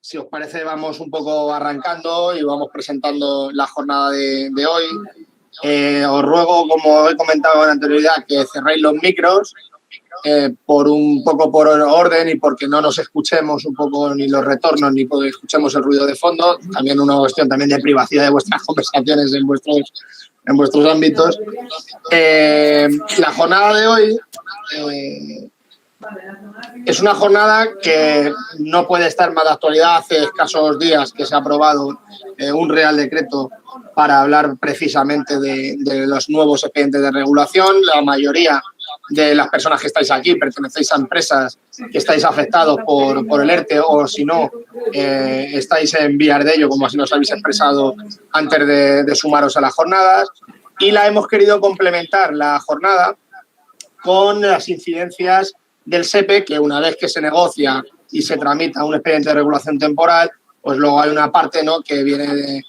Si os parece, vamos un poco arrancando y vamos presentando la jornada de hoy. Os ruego, como he comentado en anterioridad, que cerréis los micros por orden y porque no nos escuchemos un poco ni los retornos ni porque escuchemos el ruido de fondo. También una cuestión también de privacidad de vuestras conversaciones en vuestros ámbitos. La jornada de hoy es una jornada que no puede estar más de actualidad. Hace escasos días que se ha aprobado un Real Decreto para hablar precisamente de los nuevos expedientes de regulación. La mayoría de las personas que estáis aquí pertenecéis a empresas que estáis afectados por el ERTE o, si no, estáis en vías de ello, como así nos habéis expresado antes de sumaros a las jornadas. Y la hemos querido complementar, la jornada, con las incidencias del SEPE, que una vez que se negocia y se tramita un expediente de regulación temporal, pues luego hay una parte, ¿no?, que viene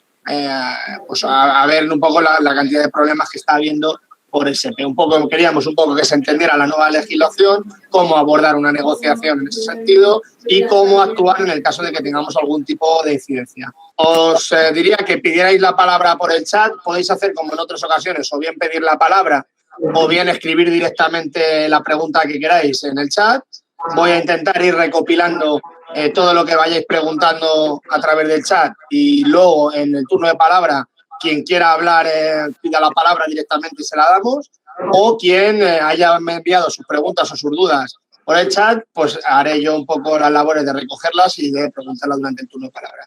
pues a ver un poco la cantidad de problemas que está habiendo por el SEPE. Queríamos que se entendiera la nueva legislación, cómo abordar una negociación en ese sentido y cómo actuar en el caso de que tengamos algún tipo de incidencia. Os diría que pidierais la palabra por el chat. Podéis hacer como en otras ocasiones, o bien pedir la palabra o bien escribir directamente la pregunta que queráis en el chat. Voy a intentar ir recopilando todo lo que vayáis preguntando a través del chat y luego en el turno de palabra, quien quiera hablar pida la palabra directamente y se la damos, o quien haya enviado sus preguntas o sus dudas por el chat, pues haré yo un poco las labores de recogerlas y de preguntarlas durante el turno de palabra.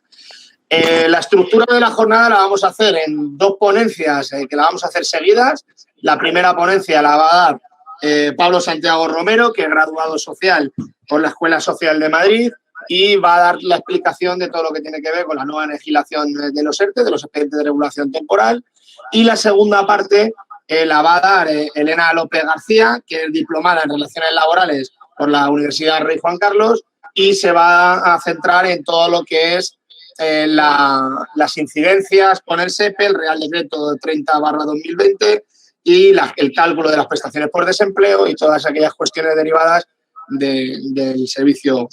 La estructura de la jornada la vamos a hacer en dos ponencias que la vamos a hacer seguidas. La primera ponencia la va a dar Pablo Santiago Romero, que es graduado social por la Escuela Social de Madrid, y va a dar la explicación de todo lo que tiene que ver con la nueva legislación de los ERTE, de los expedientes de regulación temporal. Y la segunda parte la va a dar Elena López García, que es diplomada en Relaciones Laborales por la Universidad Rey Juan Carlos, y se va a centrar en todo lo que es las incidencias con el SEPE, el Real Decreto 30/2020 y el cálculo de las prestaciones por desempleo y todas aquellas cuestiones derivadas del servicio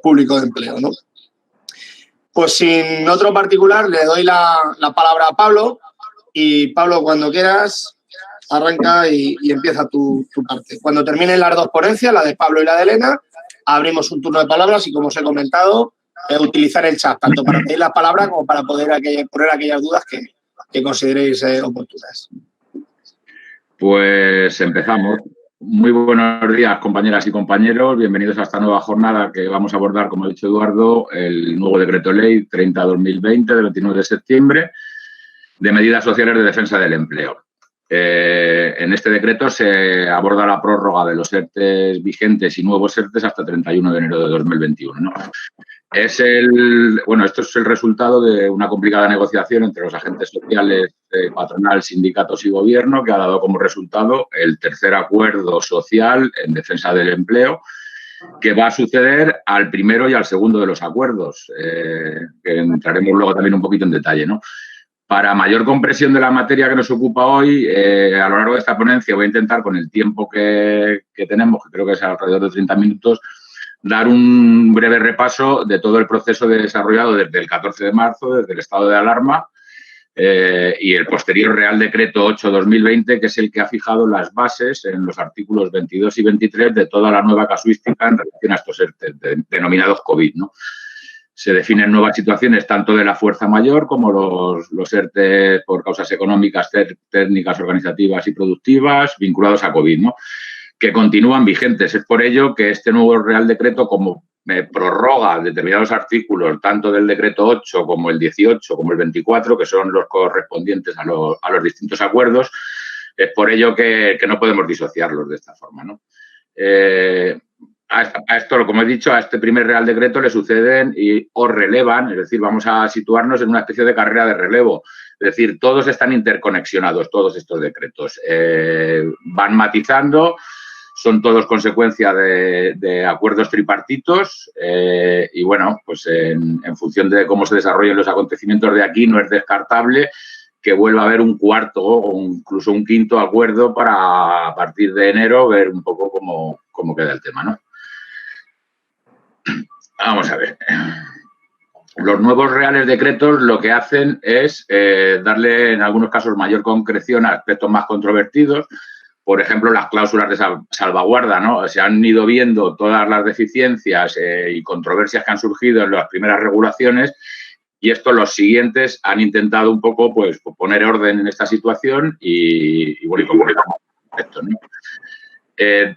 público de empleo, ¿no? Pues sin otro particular, le doy la palabra a Pablo. Y Pablo, cuando quieras, arranca y empieza tu parte. Cuando terminen las dos ponencias, la de Pablo y la de Elena, abrimos un turno de palabras y, como os he comentado, utilizar el chat, tanto para pedir la palabra como para poder poner aquellas dudas que consideréis oportunas. Pues empezamos. Muy buenos días, compañeras y compañeros. Bienvenidos a esta nueva jornada que vamos a abordar, como ha dicho Eduardo, el nuevo Decreto Ley 30/2020 del 29 de septiembre de medidas sociales de defensa del empleo. En este decreto se aborda la prórroga de los ERTEs vigentes y nuevos ERTEs hasta 31 de enero de 2021, ¿no? Esto es el resultado de una complicada negociación entre los agentes sociales, patronal, sindicatos y gobierno, que ha dado como resultado el tercer acuerdo social en defensa del empleo, que va a suceder al primero y al segundo de los acuerdos, que entraremos luego también un poquito en detalle, ¿no? Para mayor comprensión de la materia que nos ocupa hoy, a lo largo de esta ponencia voy a intentar, con el tiempo que tenemos, que creo que es alrededor de 30 minutos, dar un breve repaso de todo el proceso desarrollado desde el 14 de marzo, desde el estado de alarma y el posterior Real Decreto 8/2020, que es el que ha fijado las bases en los artículos 22 y 23 de toda la nueva casuística en relación a estos ERTE, denominados COVID, ¿no? Se definen nuevas situaciones tanto de la fuerza mayor como los ERTE por causas económicas, técnicas, organizativas y productivas vinculados a COVID, ¿no?, que continúan vigentes. Es por ello que este nuevo Real Decreto, como prorroga determinados artículos, tanto del Decreto 8 como el 18 como el 24, que son los correspondientes a los distintos acuerdos, es por ello que no podemos disociarlos de esta forma, ¿no? A esto, como he dicho, a este primer Real Decreto le suceden o relevan, es decir, vamos a situarnos en una especie de carrera de relevo. Es decir, todos están interconexionados, todos estos decretos. Van matizando, son todos consecuencia de acuerdos tripartitos y, bueno, pues en función de cómo se desarrollen los acontecimientos de aquí, no es descartable que vuelva a haber un cuarto o incluso un quinto acuerdo para, a partir de enero, ver un poco cómo queda el tema, ¿no? Vamos a ver. Los nuevos reales decretos lo que hacen es darle, en algunos casos, mayor concreción a aspectos más controvertidos. Por ejemplo, las cláusulas de salvaguarda, ¿no? Se han ido viendo todas las deficiencias y controversias que han surgido en las primeras regulaciones, y los siguientes han intentado un poco pues poner orden en esta situación y esto, ¿no?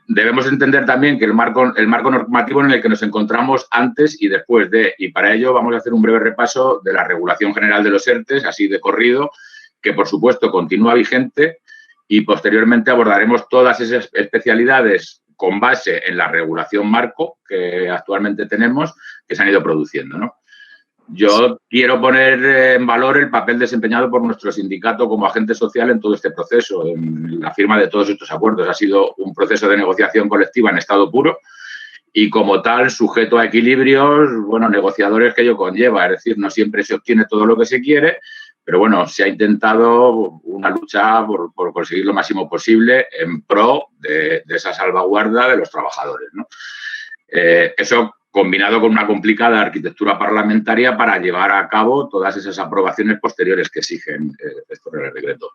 Debemos entender también que el marco normativo en el que nos encontramos antes y después de, y para ello vamos a hacer un breve repaso de la regulación general de los ERTE, así de corrido, que por supuesto continúa vigente, y posteriormente abordaremos todas esas especialidades con base en la regulación marco que actualmente tenemos, que se han ido produciendo, ¿no? Yo quiero poner en valor el papel desempeñado por nuestro sindicato como agente social en todo este proceso, en la firma de todos estos acuerdos. Ha sido un proceso de negociación colectiva en estado puro y, como tal, sujeto a equilibrios, bueno, negociadores que ello conlleva. Es decir, no siempre se obtiene todo lo que se quiere, pero, bueno, se ha intentado una lucha por conseguir lo máximo posible en pro de esa salvaguarda de los trabajadores, ¿no? Eso combinado con una complicada arquitectura parlamentaria para llevar a cabo todas esas aprobaciones posteriores que exigen estos reales decretos.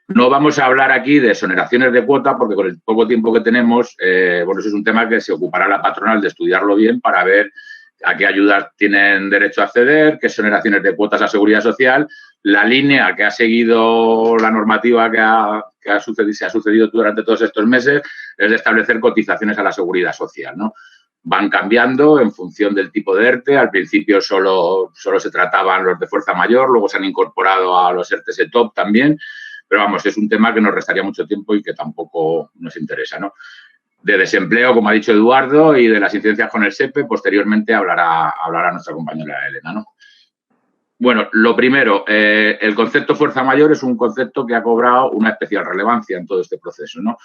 No vamos a hablar aquí de exoneraciones de cuota porque con el poco tiempo que tenemos, bueno, eso es un tema que se ocupará la patronal de estudiarlo bien para ver a qué ayudas tienen derecho a acceder, qué exoneraciones de cuotas a seguridad social. La línea que ha seguido la normativa que se ha sucedido durante todos estos meses es de establecer cotizaciones a la seguridad social, ¿no? Van cambiando en función del tipo de ERTE. Al principio solo se trataban los de fuerza mayor, luego se han incorporado a los ERTE top también, pero vamos, es un tema que nos restaría mucho tiempo y que tampoco nos interesa, ¿no? De desempleo, como ha dicho Eduardo, y de las incidencias con el SEPE, posteriormente hablará nuestra compañera Elena, ¿no? Bueno, lo primero, el concepto fuerza mayor es un concepto que ha cobrado una especial relevancia en todo este proceso, ¿no?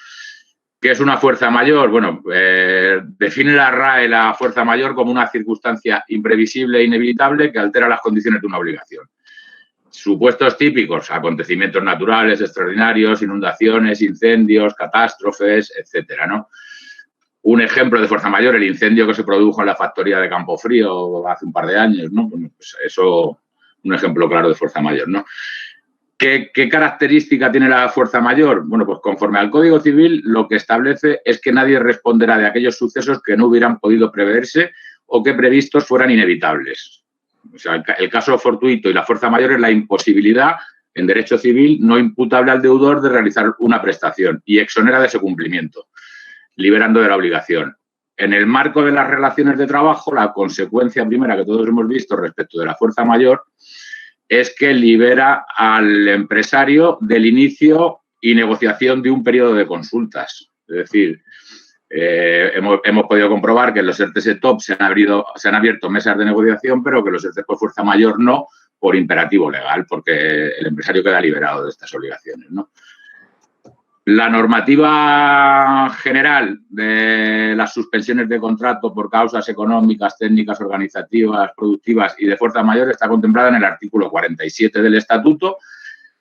¿Qué es una fuerza mayor? Bueno, define la RAE la fuerza mayor como una circunstancia imprevisible e inevitable que altera las condiciones de una obligación. Supuestos típicos: acontecimientos naturales extraordinarios, inundaciones, incendios, catástrofes, etcétera, ¿no? Un ejemplo de fuerza mayor, el incendio que se produjo en la factoría de Campofrío hace un par de años, ¿no? Bueno, pues eso, un ejemplo claro de fuerza mayor, ¿no? ¿Qué característica tiene la fuerza mayor? Bueno, pues conforme al Código Civil, lo que establece es que nadie responderá de aquellos sucesos que no hubieran podido preverse o que previstos fueran inevitables. O sea, el caso fortuito y la fuerza mayor es la imposibilidad, en derecho civil, no imputable al deudor de realizar una prestación y exonera de ese cumplimiento, liberando de la obligación. En el marco de las relaciones de trabajo, la consecuencia primera que todos hemos visto respecto de la fuerza mayor es que libera al empresario del inicio y negociación de un periodo de consultas. Es decir, hemos podido comprobar que en los ERTE top se han abierto mesas de negociación, pero que los ERTE por fuerza mayor no, por imperativo legal, porque el empresario queda liberado de estas obligaciones, ¿no? La normativa general de las suspensiones de contrato por causas económicas, técnicas, organizativas, productivas y de fuerza mayor está contemplada en el artículo 47 del Estatuto,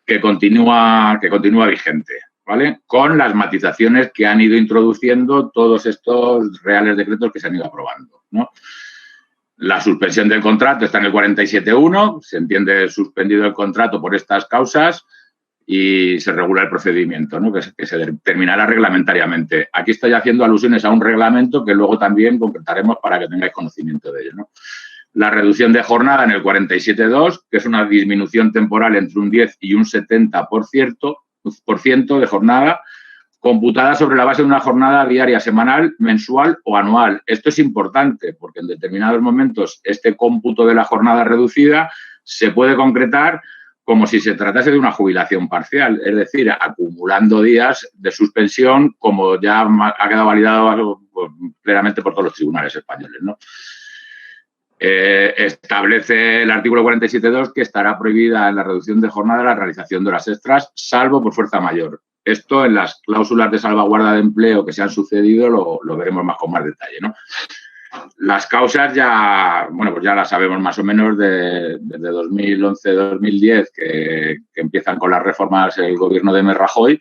que continúa vigente, ¿vale? Con las matizaciones que han ido introduciendo todos estos reales decretos que se han ido aprobando, ¿no? La suspensión del contrato está en el 47.1, se entiende suspendido el contrato por estas causas y se regula el procedimiento, ¿no? que se determinará reglamentariamente. Aquí estoy haciendo alusiones a un reglamento que luego también concretaremos para que tengáis conocimiento de ello, ¿no? La reducción de jornada en el 47.2, que es una disminución temporal entre un 10 y un 70% de jornada, computada sobre la base de una jornada diaria, semanal, mensual o anual. Esto es importante porque en determinados momentos este cómputo de la jornada reducida se puede concretar como si se tratase de una jubilación parcial, es decir, acumulando días de suspensión, como ya ha quedado validado plenamente por todos los tribunales españoles, ¿no? Establece el artículo 47.2 que estará prohibida en la reducción de jornada la realización de horas extras, salvo por fuerza mayor. Esto en las cláusulas de salvaguarda de empleo que se han sucedido lo veremos con más detalle, ¿no? Las causas ya, bueno, pues ya las sabemos más o menos desde 2011-2010 que empiezan con las reformas el gobierno de Rajoy.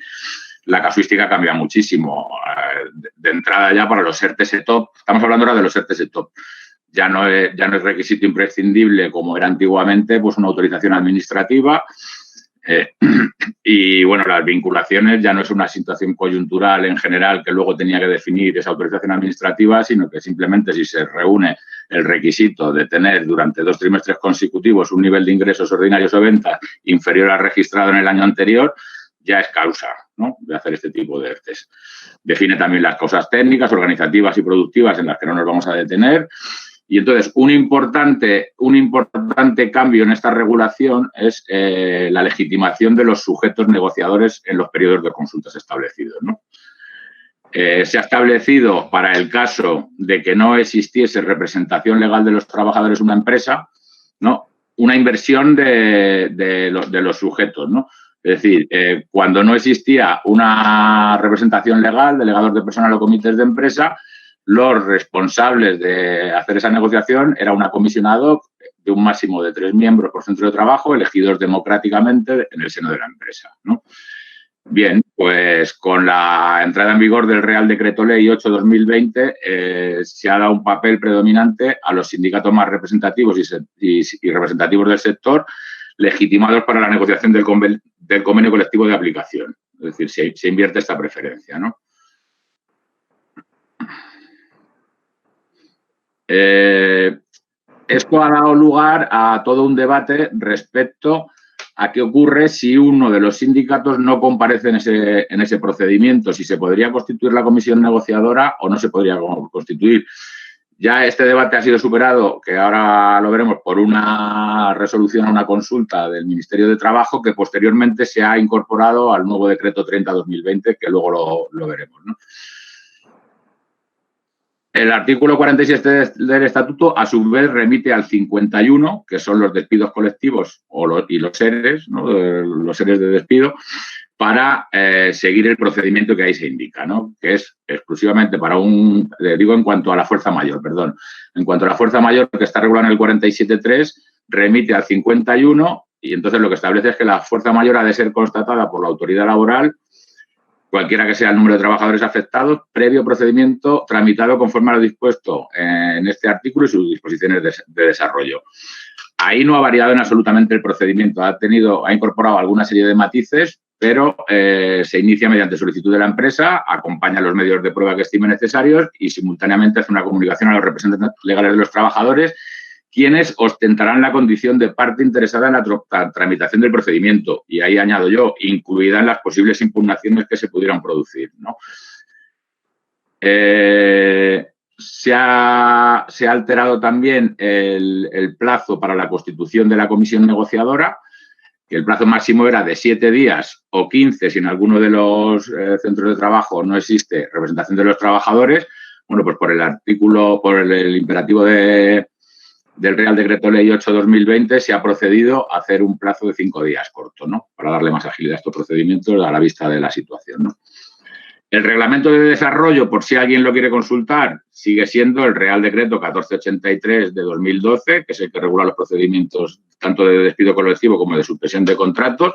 La casuística cambia muchísimo. De entrada ya para los ERTE top, estamos hablando ahora de los ERTE top. ya no es requisito imprescindible como era antiguamente, pues una autorización administrativa. Y bueno, las vinculaciones ya no es una situación coyuntural en general que luego tenía que definir esa autorización administrativa, sino que simplemente si se reúne el requisito de tener durante 2 trimestres consecutivos un nivel de ingresos ordinarios o ventas inferior al registrado en el año anterior, ya es causa, ¿no?, de hacer este tipo de ERTEs. Define también las causas técnicas, organizativas y productivas en las que no nos vamos a detener. Y entonces, un importante cambio en esta regulación es la legitimación de los sujetos negociadores en los periodos de consultas establecidos, ¿no? Se ha establecido para el caso de que no existiese representación legal de los trabajadores en una empresa, ¿no?, una inversión de los sujetos, ¿no? Es decir, cuando no existía una representación legal, delegados de personal o comités de empresa, los responsables de hacer esa negociación era una comisionado de un máximo de 3 miembros por centro de trabajo, elegidos democráticamente en el seno de la empresa, ¿no? Bien, pues con la entrada en vigor del Real Decreto Ley 8/2020 se ha dado un papel predominante a los sindicatos más representativos y representativos del sector, legitimados para la negociación del convenio colectivo de aplicación. Es decir, se invierte esta preferencia, ¿no? Esto ha dado lugar a todo un debate respecto a qué ocurre si uno de los sindicatos no comparece en ese procedimiento, si se podría constituir la comisión negociadora o no se podría constituir. Ya este debate ha sido superado, que ahora lo veremos, por una resolución a una consulta del Ministerio de Trabajo que posteriormente se ha incorporado al nuevo decreto 30/2020, que luego lo veremos, ¿no? El artículo 47 del Estatuto, a su vez, remite al 51, que son los despidos colectivos y los ERES, ¿no?, los ERES de despido, para seguir el procedimiento que ahí se indica, ¿no?, que es exclusivamente para en cuanto a la fuerza mayor, en cuanto a la fuerza mayor, que está regulada en el 47.3, remite al 51 y entonces lo que establece es que la fuerza mayor ha de ser constatada por la autoridad laboral, cualquiera que sea el número de trabajadores afectados, previo procedimiento tramitado conforme a lo dispuesto en este artículo y sus disposiciones de desarrollo. Ahí no ha variado en absolutamente el procedimiento. Ha incorporado alguna serie de matices, pero se inicia mediante solicitud de la empresa, acompaña los medios de prueba que estime necesarios y simultáneamente hace una comunicación a los representantes legales de los trabajadores, quienes ostentarán la condición de parte interesada en la tramitación del procedimiento. Y ahí añado yo, incluida en las posibles impugnaciones que se pudieran producir, ¿no? Se ha alterado también el plazo para la constitución de la comisión negociadora, que el plazo máximo era de 7 días o 15 si en alguno de los centros de trabajo no existe representación de los trabajadores. Bueno, pues por el imperativo del Real Decreto Ley 8/2020 se ha procedido a hacer un plazo de 5 días corto, ¿no?, para darle más agilidad a estos procedimientos a la vista de la situación, ¿no? El reglamento de desarrollo, por si alguien lo quiere consultar, sigue siendo el Real Decreto 1483 de 2012, que es el que regula los procedimientos tanto de despido colectivo como de suspensión de contratos.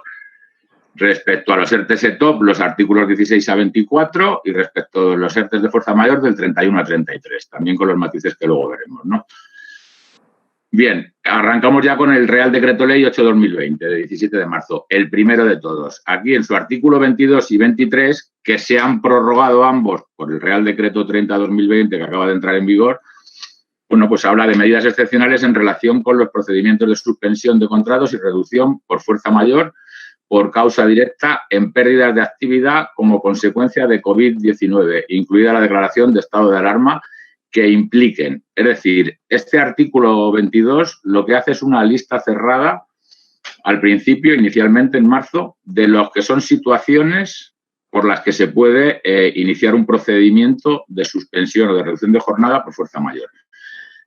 Respecto a los ERTE-SETOP, los artículos 16 a 24 y respecto a los ERTEs de fuerza mayor del 31 a 33, también con los matices que luego veremos, ¿no? Bien, arrancamos ya con el Real Decreto Ley 8/2020, de 17 de marzo, el primero de todos. Aquí, en su artículo 22 y 23, que se han prorrogado ambos por el Real Decreto 30/2020, que acaba de entrar en vigor, bueno, pues habla de medidas excepcionales en relación con los procedimientos de suspensión de contratos y reducción por fuerza mayor por causa directa en pérdidas de actividad como consecuencia de COVID-19, incluida la declaración de estado de alarma, que impliquen. Es decir, este artículo 22 lo que hace es una lista cerrada al principio, inicialmente en marzo, de los que son situaciones por las que se puede iniciar un procedimiento de suspensión o de reducción de jornada por fuerza mayor.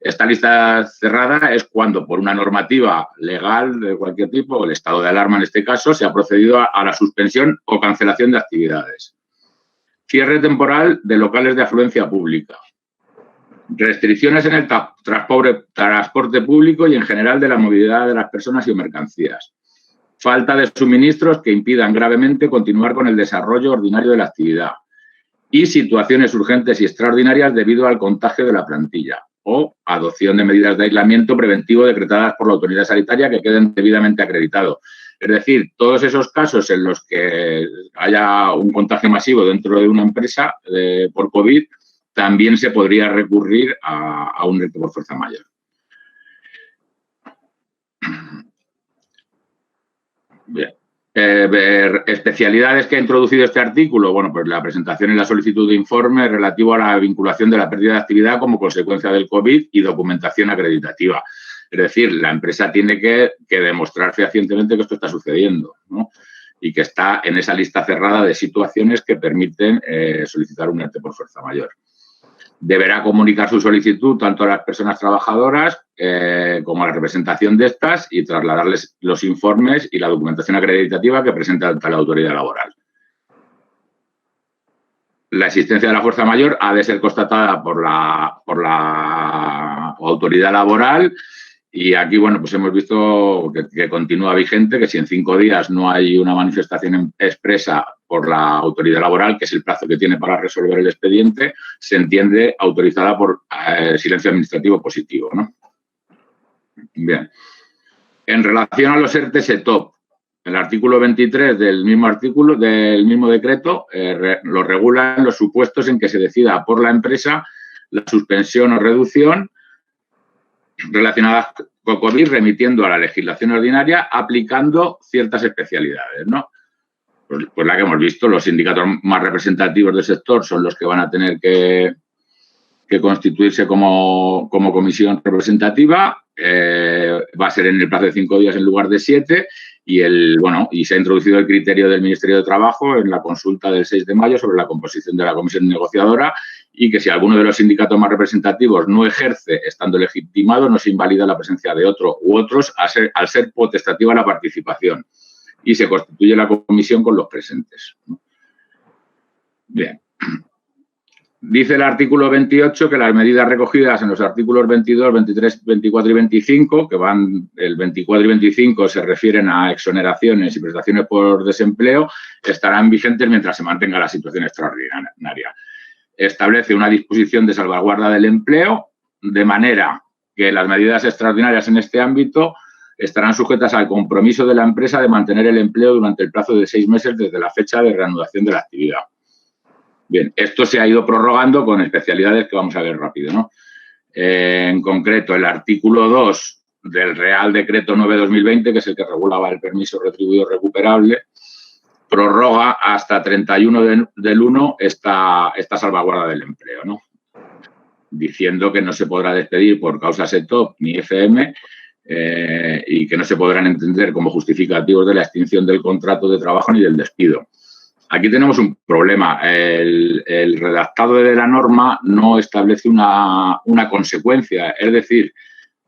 Esta lista cerrada es cuando, por una normativa legal de cualquier tipo, el estado de alarma en este caso, se ha procedido a la suspensión o cancelación de actividades. Cierre temporal de locales de afluencia pública. Restricciones en el transporte público y en general de la movilidad de las personas y mercancías. Falta de suministros que impidan gravemente continuar con el desarrollo ordinario de la actividad. Y situaciones urgentes y extraordinarias debido al contagio de la plantilla. o adopción de medidas de aislamiento preventivo decretadas por la autoridad sanitaria que queden debidamente acreditados. Es decir, todos esos casos en los que haya un contagio masivo dentro de una empresa por COVID, también se podría recurrir a un ERTE por fuerza mayor. Bien. Especialidades que ha introducido este artículo. Bueno, pues la presentación y la solicitud de informe relativo a la vinculación de la pérdida de actividad como consecuencia del COVID y documentación acreditativa. Es decir, la empresa tiene que demostrar fehacientemente que esto está sucediendo, ¿no? Y que está en esa lista cerrada de situaciones que permiten solicitar un ERTE por fuerza mayor. Deberá comunicar su solicitud tanto a las personas trabajadoras como a la representación de estas y trasladarles los informes y la documentación acreditativa que presenta ante la autoridad laboral. La existencia de la fuerza mayor ha de ser constatada por la autoridad laboral y aquí, bueno, pues hemos visto que continúa vigente, que si en 5 días no hay una manifestación expresa por la autoridad laboral, que es el plazo que tiene para resolver el expediente, se entiende autorizada por silencio administrativo positivo, ¿no? Bien. En relación a los ERTE-SETOP, el artículo 23 del mismo decreto lo regulan los supuestos en que se decida por la empresa la suspensión o reducción relacionadas con COVID, remitiendo a la legislación ordinaria, aplicando ciertas especialidades, ¿no? Pues la que hemos visto, los sindicatos más representativos del sector son los que van a tener que constituirse como comisión representativa. Va a ser en el plazo de 5 días en lugar de 7 y se ha introducido el criterio del Ministerio de Trabajo en la consulta del 6 de mayo sobre la composición de la comisión negociadora y que si alguno de los sindicatos más representativos no ejerce estando legitimado, no se invalida la presencia de otro u otros al ser potestativa la participación y se constituye la comisión con los presentes. Bien. Dice el artículo 28 que las medidas recogidas en los artículos 22, 23, 24 y 25, que van el 24 y 25 se refieren a exoneraciones y prestaciones por desempleo, estarán vigentes mientras se mantenga la situación extraordinaria. Establece una disposición de salvaguarda del empleo, de manera que las medidas extraordinarias en este ámbito estarán sujetas al compromiso de la empresa de mantener el empleo durante el plazo de 6 meses desde la fecha de reanudación de la actividad. Bien, esto se ha ido prorrogando con especialidades que vamos a ver rápido, ¿no? En concreto, el artículo 2 del Real Decreto 9/2020, que es el que regulaba el permiso retribuido recuperable, prorroga hasta 31 del 1 esta salvaguarda del empleo, ¿no? Diciendo que no se podrá despedir por causas ETOP ni FM y que no se podrán entender como justificativos de la extinción del contrato de trabajo ni del despido. Aquí tenemos un problema. El redactado de la norma no establece una consecuencia, es decir,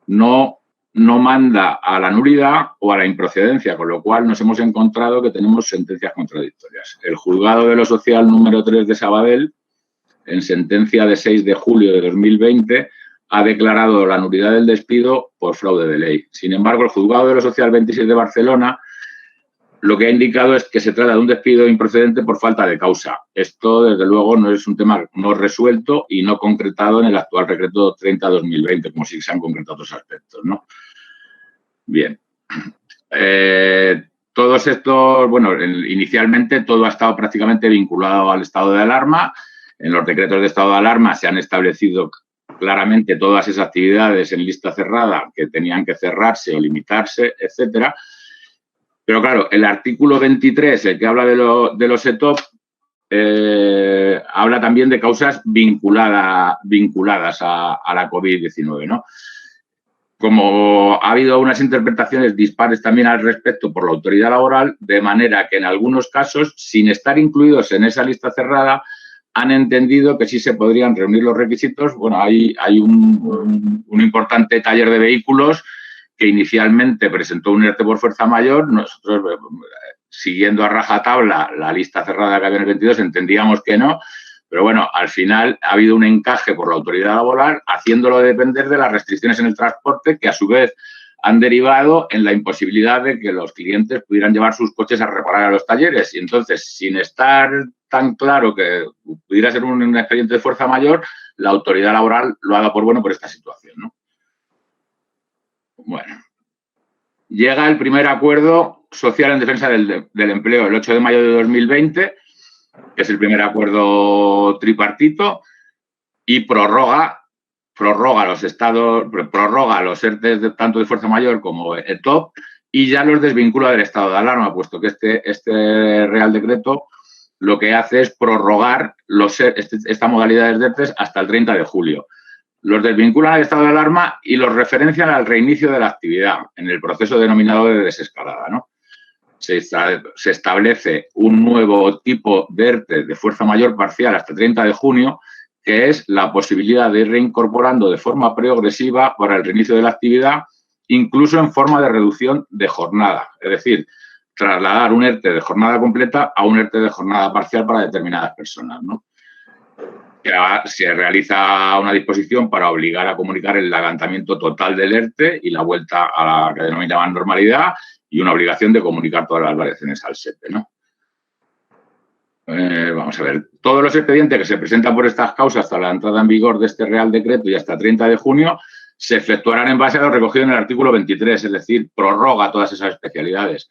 no manda a la nulidad o a la improcedencia, con lo cual nos hemos encontrado que tenemos sentencias contradictorias. El Juzgado de lo Social número 3 de Sabadell, en sentencia de 6 de julio de 2020, ha declarado la nulidad del despido por fraude de ley. Sin embargo, el Juzgado de lo Social 26 de Barcelona lo que ha indicado es que se trata de un despido improcedente por falta de causa. Esto, desde luego, no es un tema no resuelto y no concretado en el actual decreto 30/2020, como sí se han concretado otros aspectos, ¿no? Bien. Todos estos, bueno, inicialmente todo ha estado prácticamente vinculado al estado de alarma. En los decretos de estado de alarma se han establecido claramente todas esas actividades en lista cerrada que tenían que cerrarse o limitarse, etcétera. Pero claro, el artículo 23, el que habla de los ETOP, habla también de causas vinculadas a la COVID-19, ¿no? Como ha habido unas interpretaciones dispares también al respecto por la autoridad laboral, de manera que en algunos casos, sin estar incluidos en esa lista cerrada, han entendido que sí se podrían reunir los requisitos. Bueno, hay un importante taller de vehículos que inicialmente presentó un ERTE por fuerza mayor. Nosotros, siguiendo a rajatabla la lista cerrada que había en el 22, entendíamos que no, pero bueno, al final ha habido un encaje por la autoridad laboral haciéndolo depender de las restricciones en el transporte que a su vez han derivado en la imposibilidad de que los clientes pudieran llevar sus coches a reparar a los talleres y entonces, sin estar tan claro que pudiera ser un expediente de fuerza mayor, la autoridad laboral lo haga por bueno por esta situación, ¿no? Bueno, llega el primer acuerdo social en defensa del empleo el 8 de mayo de 2020, que es el primer acuerdo tripartito, y prorroga los ERTE tanto de fuerza mayor como ETOP, y ya los desvincula del estado de alarma, puesto que este Real Decreto lo que hace es prorrogar esta modalidad de ERTE hasta el 30 de julio. Los desvinculan al estado de alarma y los referencian al reinicio de la actividad en el proceso denominado de desescalada, ¿no? Se establece un nuevo tipo de ERTE de fuerza mayor parcial hasta el 30 de junio, que es la posibilidad de ir reincorporando de forma progresiva para el reinicio de la actividad, incluso en forma de reducción de jornada. Es decir, trasladar un ERTE de jornada completa a un ERTE de jornada parcial para determinadas personas, ¿no? Se realiza una disposición para obligar a comunicar el levantamiento total del ERTE y la vuelta a la que denominaban normalidad, y una obligación de comunicar todas las variaciones al SEPE, ¿no? Vamos a ver, todos los expedientes que se presentan por estas causas hasta la entrada en vigor de este Real Decreto y hasta 30 de junio se efectuarán en base a lo recogido en el artículo 23, es decir, prorroga todas esas especialidades.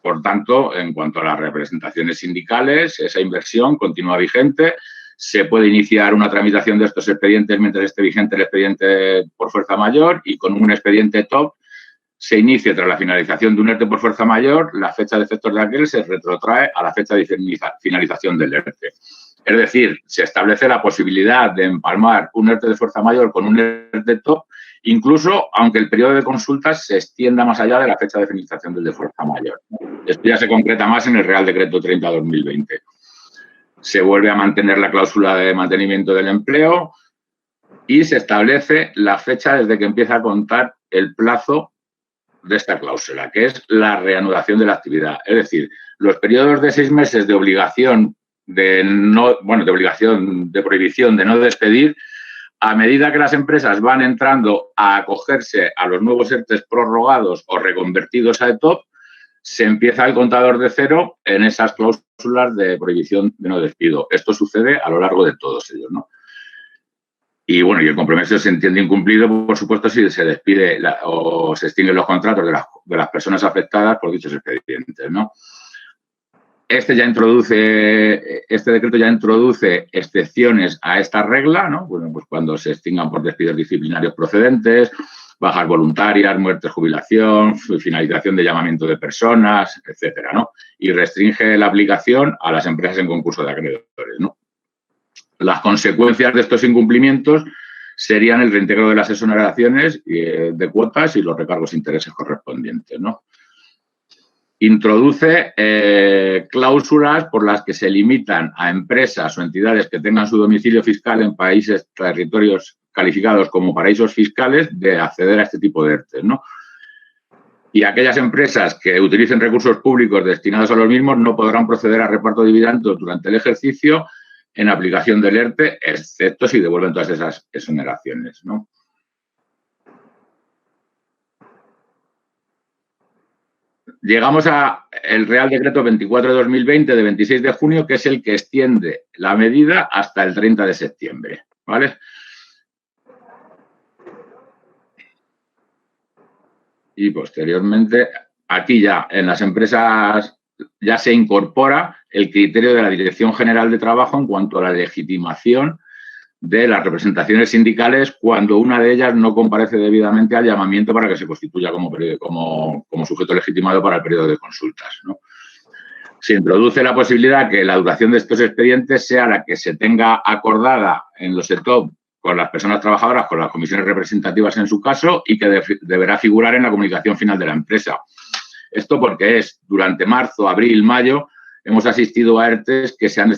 Por tanto, en cuanto a las representaciones sindicales, esa inversión continúa vigente. Se puede iniciar una tramitación de estos expedientes mientras esté vigente el expediente por fuerza mayor, y con un expediente TOP se inicie tras la finalización de un ERTE por fuerza mayor, la fecha de efectos de aquel se retrotrae a la fecha de finalización del ERTE. Es decir, se establece la posibilidad de empalmar un ERTE de fuerza mayor con un ERTE TOP, incluso aunque el periodo de consultas se extienda más allá de la fecha de finalización del de fuerza mayor. Esto ya se concreta más en el Real Decreto 30/2020. Se vuelve a mantener la cláusula de mantenimiento del empleo y se establece la fecha desde que empieza a contar el plazo de esta cláusula, que es la reanudación de la actividad. Es decir, los periodos de 6 meses de obligación de prohibición de no despedir, a medida que las empresas van entrando a acogerse a los nuevos ERTEs prorrogados o reconvertidos a ETOP, se empieza el contador de cero en esas cláusulas de prohibición de no despido. Esto sucede a lo largo de todos ellos, ¿no? Y bueno, y el compromiso se entiende incumplido, por supuesto, si se despide o se extinguen los contratos de las personas afectadas por dichos expedientes, ¿no? Este decreto ya introduce excepciones a esta regla, ¿no? Bueno, pues cuando se extingan por despidos disciplinarios procedentes, bajas voluntarias, muerte, jubilación, finalización de llamamiento de personas, etcétera, ¿no? Y restringe la aplicación a las empresas en concurso de acreedores, ¿no? Las consecuencias de estos incumplimientos serían el reintegro de las exoneraciones de cuotas y los recargos de intereses correspondientes, ¿no? Introduce cláusulas por las que se limitan a empresas o entidades que tengan su domicilio fiscal en territorios calificados como paraísos fiscales de acceder a este tipo de ERTE, ¿no? Y aquellas empresas que utilicen recursos públicos destinados a los mismos no podrán proceder a reparto de dividendos durante el ejercicio en aplicación del ERTE, excepto si devuelven todas esas exoneraciones, ¿no? Llegamos al Real Decreto 24/2020 de 26 de junio, que es el que extiende la medida hasta el 30 de septiembre, ¿vale? Y posteriormente, aquí ya en las empresas ya se incorpora el criterio de la Dirección General de Trabajo en cuanto a la legitimación de las representaciones sindicales cuando una de ellas no comparece debidamente al llamamiento para que se constituya como sujeto legitimado para el periodo de consultas, ¿no? Se introduce la posibilidad que la duración de estos expedientes sea la que se tenga acordada en los ETOP con las personas trabajadoras, con las comisiones representativas en su caso, y que deberá figurar en la comunicación final de la empresa. Esto porque durante marzo, abril, mayo, hemos asistido a ERTEs que han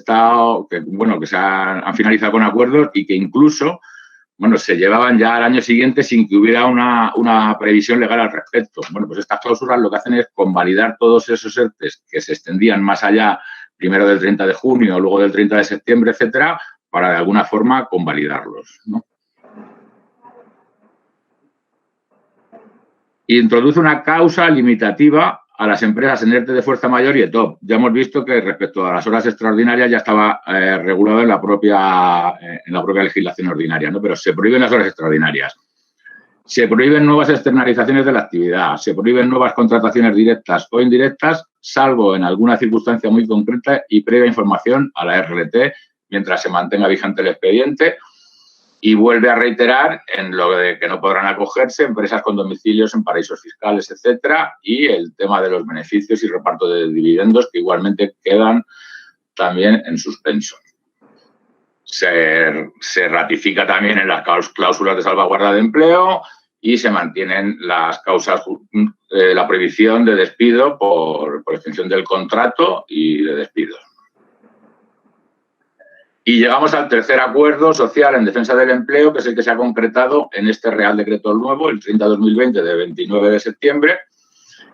finalizado con acuerdos y que incluso, bueno, se llevaban ya al año siguiente sin que hubiera una previsión legal al respecto. Bueno, pues estas cláusulas lo que hacen es convalidar todos esos ERTEs que se extendían más allá, primero del 30 de junio, luego del 30 de septiembre, etcétera, para de alguna forma convalidarlos, ¿no? Introduce una causa limitativa a las empresas en ERTE de fuerza mayor y ETOP. Ya hemos visto que respecto a las horas extraordinarias ya estaba regulado en la propia legislación ordinaria, ¿no? Pero se prohíben las horas extraordinarias. Se prohíben nuevas externalizaciones de la actividad, se prohíben nuevas contrataciones directas o indirectas, salvo en alguna circunstancia muy concreta y previa información a la RLT mientras se mantenga vigente el expediente. Y vuelve a reiterar en lo de que no podrán acogerse empresas con domicilios en paraísos fiscales, etcétera, y el tema de los beneficios y reparto de dividendos que igualmente quedan también en suspenso. Se ratifica también en las cláusulas de salvaguarda de empleo y se mantienen las causas, la prohibición de despido por extensión del contrato y de despidos. Y llegamos al tercer acuerdo social en defensa del empleo, que es el que se ha concretado en este Real Decreto nuevo, el 30/2020 de 29 de septiembre,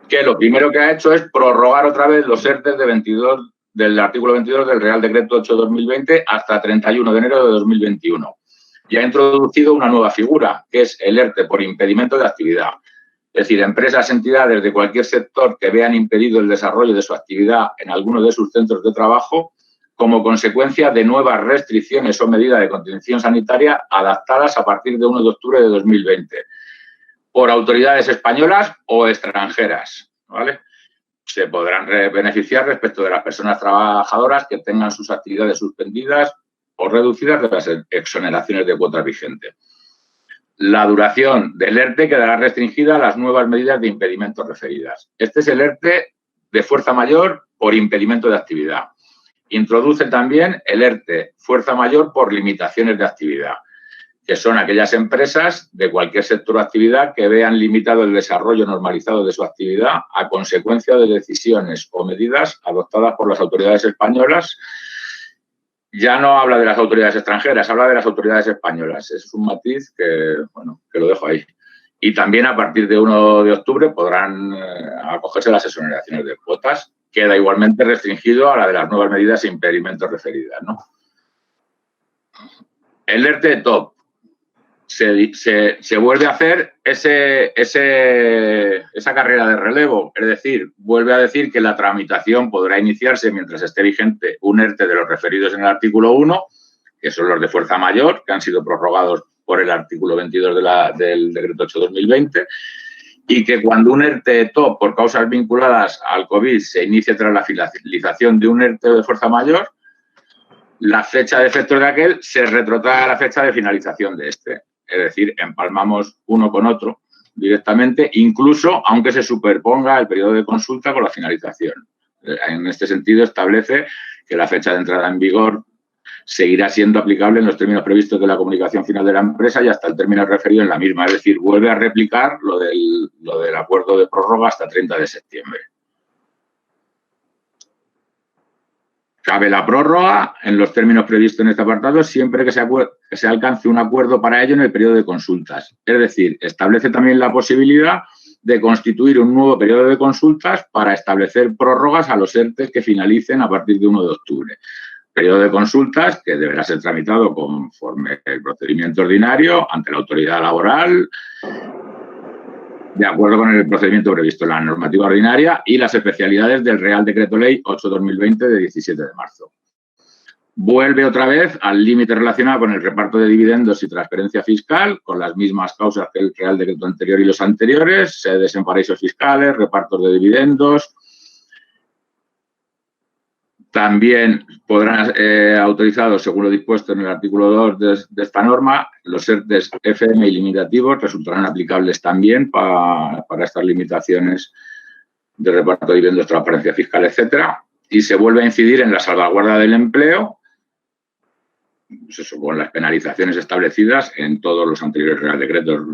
que lo primero que ha hecho es prorrogar otra vez los ERTE del artículo 22 del Real Decreto 8/2020 hasta 31 de enero de 2021. Y ha introducido una nueva figura, que es el ERTE por impedimento de actividad. Es decir, empresas, entidades de cualquier sector que vean impedido el desarrollo de su actividad en alguno de sus centros de trabajo, como consecuencia de nuevas restricciones o medidas de contención sanitaria adaptadas a partir de 1 de octubre de 2020 por autoridades españolas o extranjeras, ¿vale? Se podrán beneficiar respecto de las personas trabajadoras que tengan sus actividades suspendidas o reducidas de las exoneraciones de cuotas vigentes. La duración del ERTE quedará restringida a las nuevas medidas de impedimento referidas. Este es el ERTE de fuerza mayor por impedimento de actividad. Introduce también el ERTE, fuerza mayor por limitaciones de actividad, que son aquellas empresas de cualquier sector o actividad que vean limitado el desarrollo normalizado de su actividad a consecuencia de decisiones o medidas adoptadas por las autoridades españolas. Ya no habla de las autoridades extranjeras, habla de las autoridades españolas. Es un matiz que, bueno, que lo dejo ahí. Y también a partir de 1 de octubre podrán acogerse las exoneraciones de cuotas. Queda igualmente restringido a la de las nuevas medidas e impedimentos referidas, ¿no? El ERTE TOP se vuelve a hacer esa carrera de relevo, es decir, vuelve a decir que la tramitación podrá iniciarse mientras esté vigente un ERTE de los referidos en el artículo 1, que son los de fuerza mayor, que han sido prorrogados por el artículo 22 del Decreto 8/2020, y que cuando un ERTE TOP por causas vinculadas al COVID se inicie tras la finalización de un ERTE de fuerza mayor, la fecha de efectos de aquel se retrotrae a la fecha de finalización de este. Es decir, empalmamos uno con otro directamente, incluso aunque se superponga el periodo de consulta con la finalización. En este sentido, establece que la fecha de entrada en vigor seguirá siendo aplicable en los términos previstos de la comunicación final de la empresa y hasta el término referido en la misma. Es decir, vuelve a replicar lo del acuerdo de prórroga hasta 30 de septiembre. Cabe la prórroga en los términos previstos en este apartado siempre que se alcance un acuerdo para ello en el periodo de consultas. Es decir, establece también la posibilidad de constituir un nuevo periodo de consultas para establecer prórrogas a los ERTE que finalicen a partir de 1 de octubre. Periodo de consultas que deberá ser tramitado conforme el procedimiento ordinario ante la autoridad laboral, de acuerdo con el procedimiento previsto en la normativa ordinaria y las especialidades del Real Decreto Ley 8/2020 de 17 de marzo. Vuelve otra vez al límite relacionado con el reparto de dividendos y transferencia fiscal, con las mismas causas que el Real Decreto anterior y los anteriores, sedes en paraísos fiscales, repartos de dividendos. También podrán autorizados, según lo dispuesto en el artículo 2 de esta norma, los ERTEs FM ilimitativos resultarán aplicables también para estas limitaciones de reparto de dividendos, transparencia fiscal, etcétera. Y se vuelve a incidir en la salvaguarda del empleo, pues eso, con las penalizaciones establecidas en todos los anteriores Real Decretos.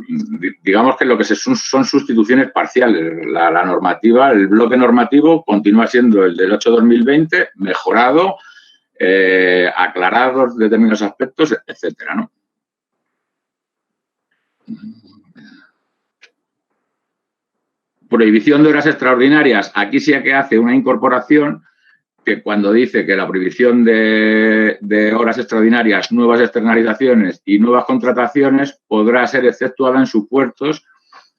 Digamos que lo que son sustituciones parciales. La normativa, el bloque normativo continúa siendo el del 8/2020, mejorado, aclarados determinados aspectos, etcétera, ¿no? Prohibición de horas extraordinarias. Aquí sí que hace una incorporación que cuando dice que la prohibición de horas extraordinarias, nuevas externalizaciones y nuevas contrataciones podrá ser exceptuada en supuestos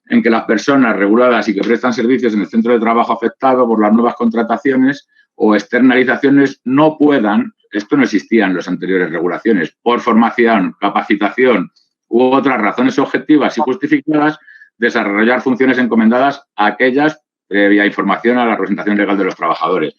en que las personas reguladas y que prestan servicios en el centro de trabajo afectado por las nuevas contrataciones o externalizaciones no puedan, esto no existía en las anteriores regulaciones, por formación, capacitación u otras razones objetivas y justificadas, desarrollar funciones encomendadas a aquellas previa información a la representación legal de los trabajadores.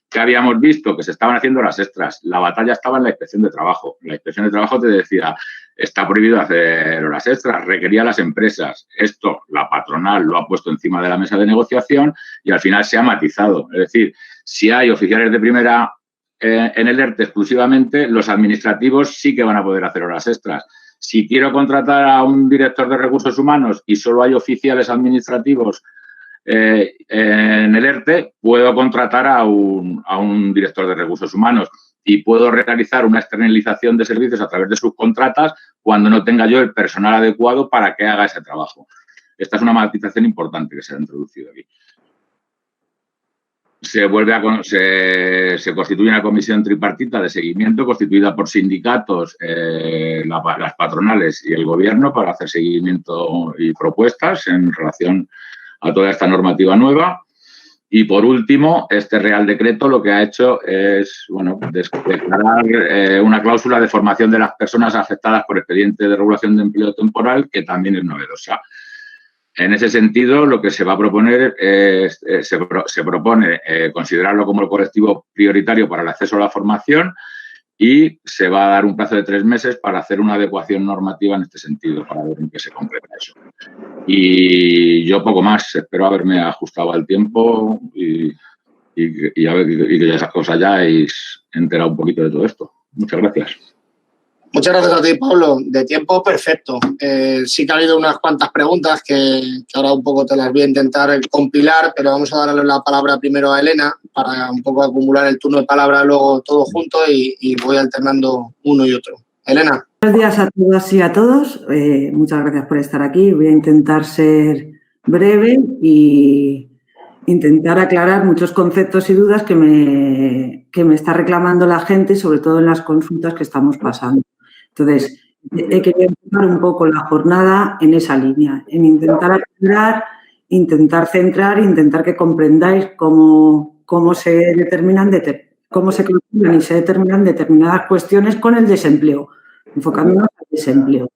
¿Qué habíamos visto? Que se estaban haciendo horas extras. La batalla estaba en la inspección de trabajo. La inspección de trabajo te decía, está prohibido hacer horas extras, requería a las empresas. Esto la patronal lo ha puesto encima de la mesa de negociación y al final se ha matizado. Es decir, si hay oficiales de primera en el ERTE exclusivamente, los administrativos sí que van a poder hacer horas extras. Si quiero contratar a un director de recursos humanos y solo hay oficiales administrativos en el ERTE, puedo contratar a un director de recursos humanos y puedo realizar una externalización de servicios a través de subcontratas cuando no tenga yo el personal adecuado para que haga ese trabajo. Esta es una matización importante que se ha introducido aquí. Se constituye una comisión tripartita de seguimiento constituida por sindicatos, las patronales y el gobierno para hacer seguimiento y propuestas en relación a toda esta normativa nueva. Y, por último, este Real Decreto lo que ha hecho es, bueno, declarar una cláusula de formación de las personas afectadas por expediente de regulación de empleo temporal, que también es novedosa. En ese sentido, lo que se va a proponer es, se propone considerarlo como el colectivo prioritario para el acceso a la formación y se va a dar un plazo de 3 meses para hacer una adecuación normativa en este sentido, para ver en qué se concreta eso. Y yo poco más, espero haberme ajustado al tiempo y que esas cosas ya hayáis enterado un poquito de todo esto. Muchas gracias. Muchas gracias a ti, Pablo. De tiempo, perfecto. Sí que ha habido unas cuantas preguntas que ahora un poco te las voy a intentar compilar, pero vamos a darle la palabra primero a Elena para un poco acumular el turno de palabra luego todo junto y voy alternando uno y otro. Elena. Buenos días a todas y a todos. Muchas gracias por estar aquí. Voy a intentar ser breve y intentar aclarar muchos conceptos y dudas que me está reclamando la gente, sobre todo en las consultas que estamos pasando. Entonces, he querido empezar un poco la jornada en esa línea, en intentar aclarar, intentar centrar, intentar que comprendáis cómo se calculan y se determinan determinadas cuestiones con el desempleo, enfocándonos al desempleo.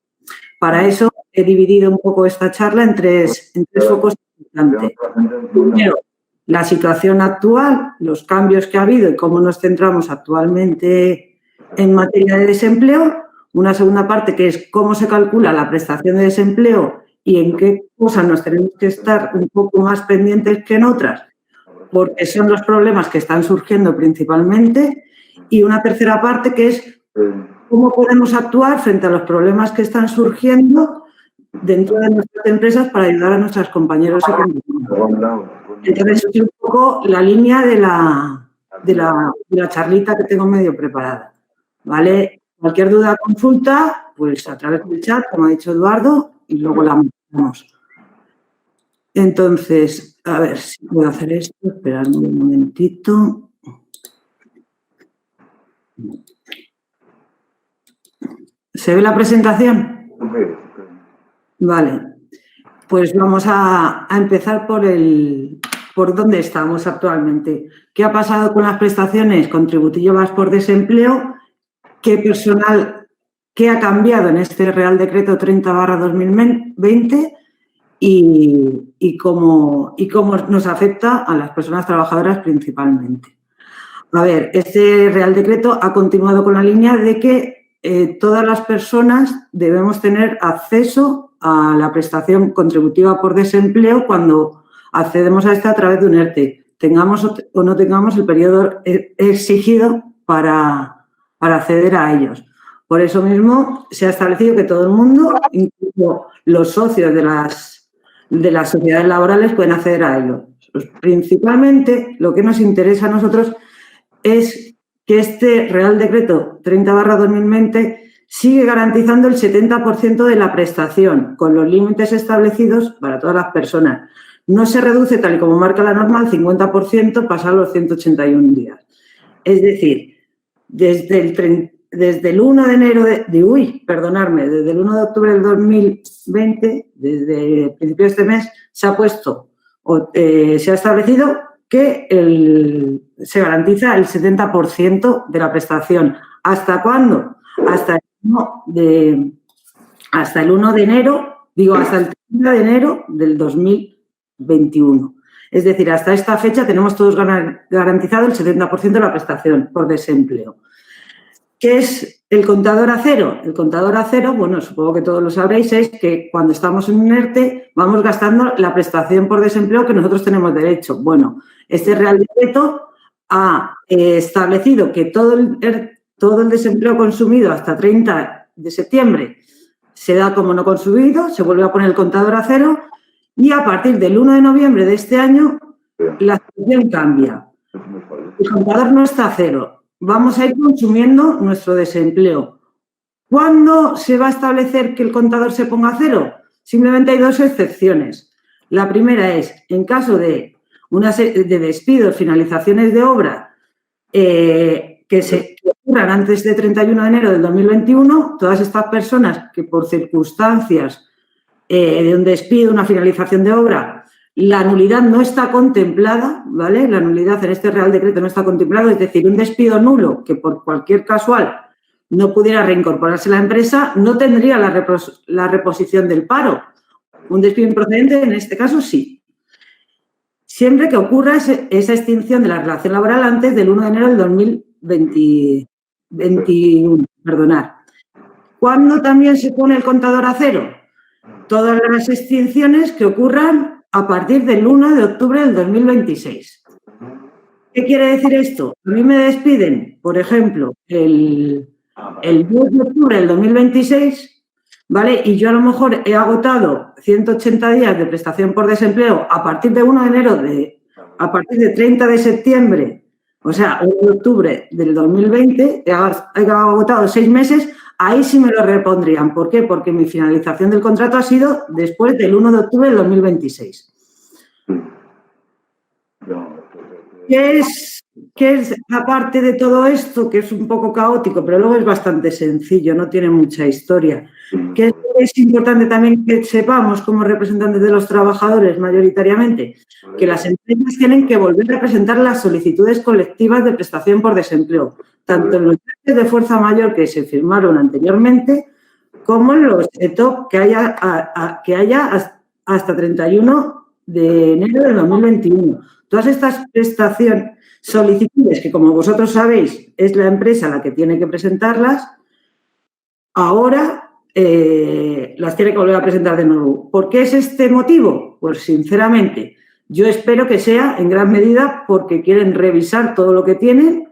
Para eso he dividido un poco esta charla en tres focos importantes. Primero, la situación actual, los cambios que ha habido y cómo nos centramos actualmente en materia de desempleo. Una segunda parte que es cómo se calcula la prestación de desempleo y en qué cosas nos tenemos que estar un poco más pendientes que en otras, porque son los problemas que están surgiendo principalmente. Y una tercera parte que es cómo podemos actuar frente a los problemas que están surgiendo dentro de nuestras empresas para ayudar a nuestros compañeros y compañeras. Entonces, es un poco la línea de la charlita que tengo medio preparada, ¿vale? Cualquier duda o consulta, pues a través del chat, como ha dicho Eduardo, y luego la mostramos. Entonces, a ver si puedo hacer esto. Esperadme un momentito. ¿Se ve la presentación? Vale. Pues vamos a empezar por dónde estamos actualmente. ¿Qué ha pasado con las prestaciones contributivas por desempleo? ¿Qué ha cambiado en este Real Decreto 30/2020 y cómo nos afecta a las personas trabajadoras principalmente? A ver, este Real Decreto ha continuado con la línea de que todas las personas debemos tener acceso a la prestación contributiva por desempleo cuando accedemos a esta a través de un ERTE, tengamos o no tengamos el periodo exigido para acceder a ellos. Por eso mismo se ha establecido que todo el mundo, incluso los socios de las sociedades laborales, pueden acceder a ellos. Pues, principalmente, lo que nos interesa a nosotros es que este Real Decreto 30/2020 sigue garantizando el 70% de la prestación, con los límites establecidos para todas las personas. No se reduce, tal y como marca la norma, al 50% pasar los 181 días. Es decir, desde desde el 1 de enero desde el 1 de octubre del 2020, desde el principio de este mes, se ha establecido que se garantiza el 70% de la prestación. ¿Hasta cuándo? Hasta el 1 de enero, hasta el 30 de enero del 2021. Es decir, hasta esta fecha tenemos todos garantizado el 70% de la prestación por desempleo. ¿Qué es el contador a cero? El contador a cero, bueno, supongo que todos lo sabréis, es que cuando estamos en un ERTE vamos gastando la prestación por desempleo que nosotros tenemos derecho. Bueno, este Real Decreto ha establecido que todo el desempleo consumido hasta 30 de septiembre se da como no consumido, se vuelve a poner el contador a cero y a partir del 1 de noviembre de este año la situación cambia. El contador no está a cero. Vamos a ir consumiendo nuestro desempleo. ¿Cuándo se va a establecer que el contador se ponga a cero? Simplemente hay dos excepciones. La primera es, en caso de despidos, finalizaciones de obra que ocurran antes de 31 de enero del 2021, todas estas personas que por circunstancias de un despido, una finalización de obra, la nulidad no está contemplada, ¿vale? La nulidad en este Real Decreto no está contemplada, es decir, un despido nulo que por cualquier casual no pudiera reincorporarse a la empresa, no tendría la reposición del paro. Un despido improcedente, en este caso, sí. Siempre que ocurra esa extinción de la relación laboral antes del 1 de enero del 2021. ¿Cuándo también se pone el contador a cero? Todas las extinciones que ocurran a partir del 1 de octubre del 2026. ¿Qué quiere decir esto? A mí me despiden, por ejemplo, el 2 de octubre del 2026, ¿vale? Y yo a lo mejor he agotado 180 días de prestación por desempleo a partir de 1 de enero, a partir de 30 de septiembre, o sea, 1 de octubre del 2020, he agotado 6 meses. Ahí sí me lo repondrían. ¿Por qué? Porque mi finalización del contrato ha sido después del 1 de octubre del 2026. ¿Qué es aparte de todo esto, que es un poco caótico, pero luego es bastante sencillo, no tiene mucha historia? ¿Qué es importante también que sepamos como representantes de los trabajadores mayoritariamente? Que las empresas tienen que volver a presentar las solicitudes colectivas de prestación por desempleo, tanto en los derechos de fuerza mayor que se firmaron anteriormente, como en los ETOP que haya hasta 31 de enero del 2021. Todas estas solicitudes, que como vosotros sabéis, es la empresa la que tiene que presentarlas, ahora las tiene que volver a presentar de nuevo. ¿Por qué es este motivo? Pues sinceramente, yo espero que sea en gran medida porque quieren revisar todo lo que tienen,